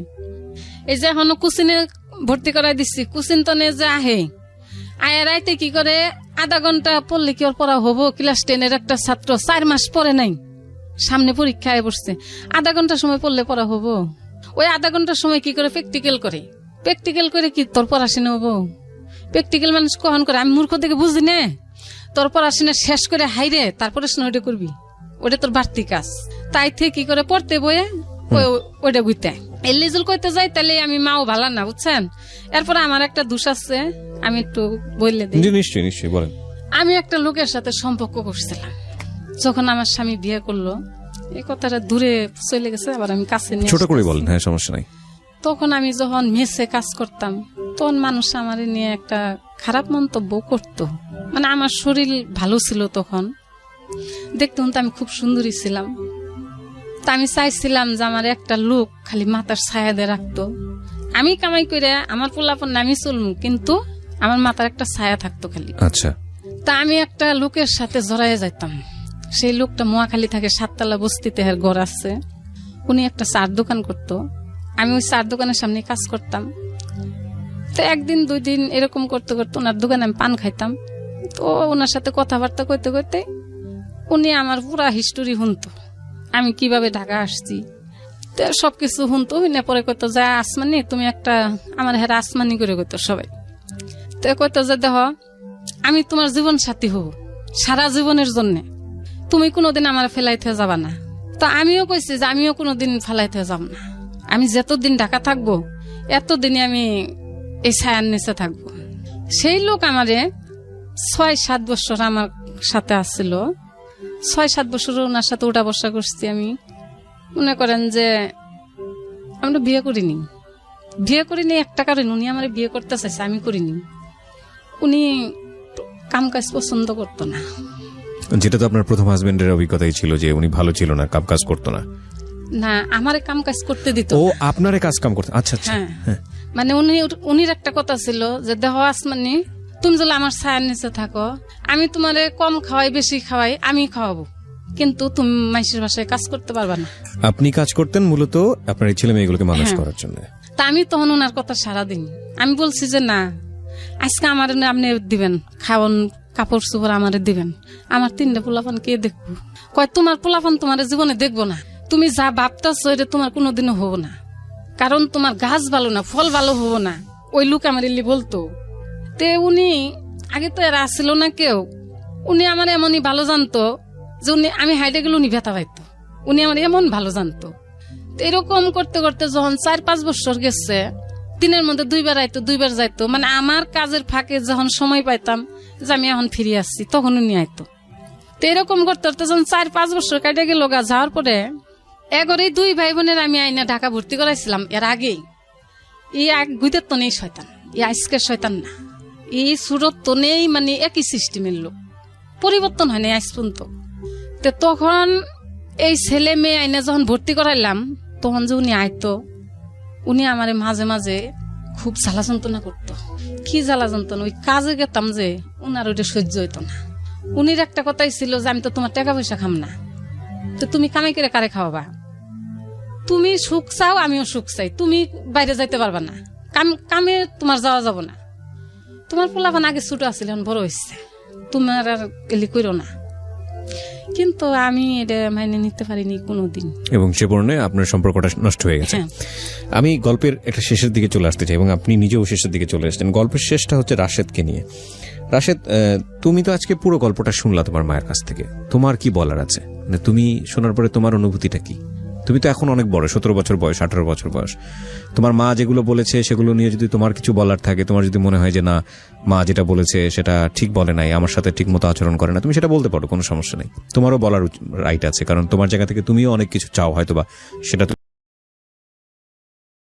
এই যে এখনো কুচিনে ভর্তি করাই দিচ্ছি, কুচিন তনে যে আহে আয়া রাইতে কি করে আধা ঘন্টা পড়লে কি ওর পড়া হবো? ক্লাস 10-এর একটা ছাত্র 4 মাস পরে নাই, সামনে পরীক্ষায় বসছে, আধা ঘন্টা সময় পড়লে পড়া হবো? ওই আধা ঘন্টার সময় কি করে প্র্যাকটিক্যাল করে, প্র্যাকটিক্যাল করে কি তোর পড়াশোনা হবো? প্র্যাকটিক্যাল মানুষ কখন করে? আমি মূর্খ থেকে বুঝি না। তোর পড়াশোনা শেষ করে হাইরে তারপরে ওটা করবি, ওটা তোর বাড়তি কাজ। তাই থেকে কি করে পড়তে বয়ে ওইটা বুঝতে এলিজুল করতে যাই, তাহলে আমি মাও ভালো না, বুঝছেন? এরপরে আমার একটা দোষ আছে, আমি একটু বললে দিই। নিশ্চয়ই নিশ্চয়ই বলেন। আমি একটা লোকের সাথে সম্পর্ক করছিলাম, যখন আমার স্বামী বিয়ে করলো, এই কথাটা দূরে চলে গেছে, আবার আমি কাছে নিয়ে ছোট করে বলেন। হ্যাঁ, সমস্যা নাই। তখন আমি যখন মেসে কাজ করতাম, তখন মানুষ আমার নিয়ে একটা খারাপ মন্তব্য করতো। মানে আমার শরীর ভালো ছিল তখন, দেখতে তো আমি খুব সুন্দরী ছিলাম। তা আমি চাইছিলাম যে আমার একটা লোক খালি মাথার ছায়া দিয়ে রাখতো, আমি কামাই করে আমার পোলাপন আমি চলমু, কিন্তু আমার মাথার একটা ছায়া থাকতো খালি। আচ্ছা। তা আমি একটা লোকের সাথে জড়াইয়া যাইতাম। সেই লোকটা মোয়াখালী থাকে, 7 তলা বস্তিতে এর ঘর আছে। উনি একটা চার দোকান করতো, আমি ওই চার দোকানের সামনে কাজ করতাম। তো 1 দিন 2 দিন এরকম করতে করতে ওনার দোকানে আমি পান খাইতাম। তো ওনার সাথে কথাবার্তা করতে করতে উনি আমার পুরা হিস্টোরি শুনতো, আমি কিভাবে ঢাকা আসছি, তো সবকিছু শুনতো। না পরে কইতো যে আসমানি তুমি একটা, আমার হেরা আসমানি করে কইতো সবাই। তো কইতো যে দেখ, আমি তোমার জীবন সাথী হব সারা জীবনের জন্য, তুমি কোনোদিন আমার ফেলাইতে যাবা না। তো আমিও কইছি যে আমিও কোনোদিন ফেলাইতে যাব না, আমি যতদিন ঢাকা থাকবো এতদিনই আমি এই ছায়ার নিচে থাকবো। সেই লোক আমারে 6-7 বছর আমার সাথে আসছিল। 6-7 বছর ওনার সাথে উঠা বসা করছি আমি। মনে করেন যে আমরা বিয়ে করিনি একটা কারণ, উনি আমার বিয়ে করতে চাইছে, আমি করিনি। উনি কাম কাজ পছন্দ করতো না। যেটা তো আপনার প্রথম হাজবেন্ডের অভিজ্ঞতাই ছিল যে উনি ভালো ছিল না, কাম কাজ করতো না। না, আমারে কাম কাজ করতে দিত। ও আপনারে কাজ কাম করতে? আচ্ছা আচ্ছা। হ্যাঁ, মানে উনির একটা কথা ছিল যে দেহ আসমানি, তুমি যদি আমার ছায়ার নিচে থাকো, আমি তোমারে কম খাওয়াই বেশি খাওয়াই আমি খাওয়াবো, কিন্তু তুমি মাইশের বাসায় কাজ করতে পারবা না। আপনি কাজ করতেন মূলত আপনার ছেলে মেয়েগুলোকে মানুষ করার জন্য। তা আমি তখন ওনার কথা সারা দিন আমি বলছি যে না, আজকে আমার আপনি দিবেন খাওয়ান, কাপড় চোপড় আমারে দিবেন, আমার 3টা পোলাপান কে দেখবো? কয় তোমার পোলাপান তোমার জীবনে দেখবো না, তুমি যা ভাবতেছো এটা তোমার কোনোদিনও হবো না, কারণ তোমার গাছ ভালো না, ফল ভালো হবো না। ওই লোক আমার এলি বলতো। তে উনি আগে তো এরা আসছিল না কেউ, উনি আমার এমনই ভালো জানতো যে উনি আমি হাইটে গেলে উনি ব্যথা পাইতো, উনি আমার এমন ভালো জানতো। এরকম করতে করতে যখন 4-5 বছর গেছে, দিনের মধ্যে 2 বার আইতো 2 বার যাইতো, মানে আমার কাজের ফাঁকে যখন সময় পাইতাম যে আমি এখন ফিরে আসছি, তখন উনি আইতো। তো এরকম করতে করতে যখন 4-5 বছর কাটে গেল, যাওয়ার পরে এগরেই 2 ভাই বোনের আমি আইনা ঢাকা ভর্তি করাইছিলাম। এর আগেই এই গুইদের তো নেই শয়তান, এই আজকের শয়তান না, এই সুরত তো নেই, মানে একই সিস্টেমের লোক, পরিবর্তন হয় না আজ পর্যন্ত। তো তখন এই ছেলে মেয়ে আইনা যখন ভর্তি করাইলাম, তখন যে উনি আইতো, উনি আমার মাঝে মাঝে খুব জ্বালা যন্ত্রণা করতো। কি জ্বালা যন্ত্রণা, ওই কাজে গেতাম যে উনার ওইটা সহ্য হইতো না। উনির একটা কথাই ছিল যে আমি তো তোমার টাকা পয়সা খাম না, তো তুমি কামাই করে কারে খাওয়াবা? তুমি সুখ চাও, আমিও সুখ চাই, তুমি বাইরে যাইতে পারবা না, কামে তোমার যাওয়া যাব না। তোমার পোলাপান আগে ছোট আছিল, এখন বড় হয়েছে, তোমার আর এলি কইরো না। কিন্তু আমি এটা মাইনে নিতে পারিনি কোনোদিন, এবং সে কারণে আপনার সম্পর্কটা নষ্ট হয়ে গেছে। আমি গল্পের একটা শেষের দিকে চলে আসতে চাই, এবং আপনি নিজেও শেষের দিকে চলে আসছেন। গল্পের শেষটা হচ্ছে রাশেদকে নিয়ে। রাশেদ, তুমি তো আজকে পুরো গল্পটা শুনলা তোমার মায়ের কাছ থেকে, তোমার কি বলার আছে? তুমি শোনার পরে তোমার অনুভূতিটা কি? তুমি তো এখন অনেক বড়, 17 বছর বয়স, 18 বছর বয়স। তোমার মা যেগুলো বলেছে সেগুলো নিয়ে যদি তোমার কিছু বলার থাকে, তোমার যদি মনে হয় যে না মা যেটা বলেছে সেটা ঠিক বলে নাই, আমার সাথে ঠিক মতো আচরণ করে না, তুমি সেটা বলতে পারো, কোনো সমস্যা নেই। তোমারও বলার রাইট আছে, কারণ তোমার জায়গা থেকে তুমিও অনেক কিছু চাও হয়তো, বা সেটা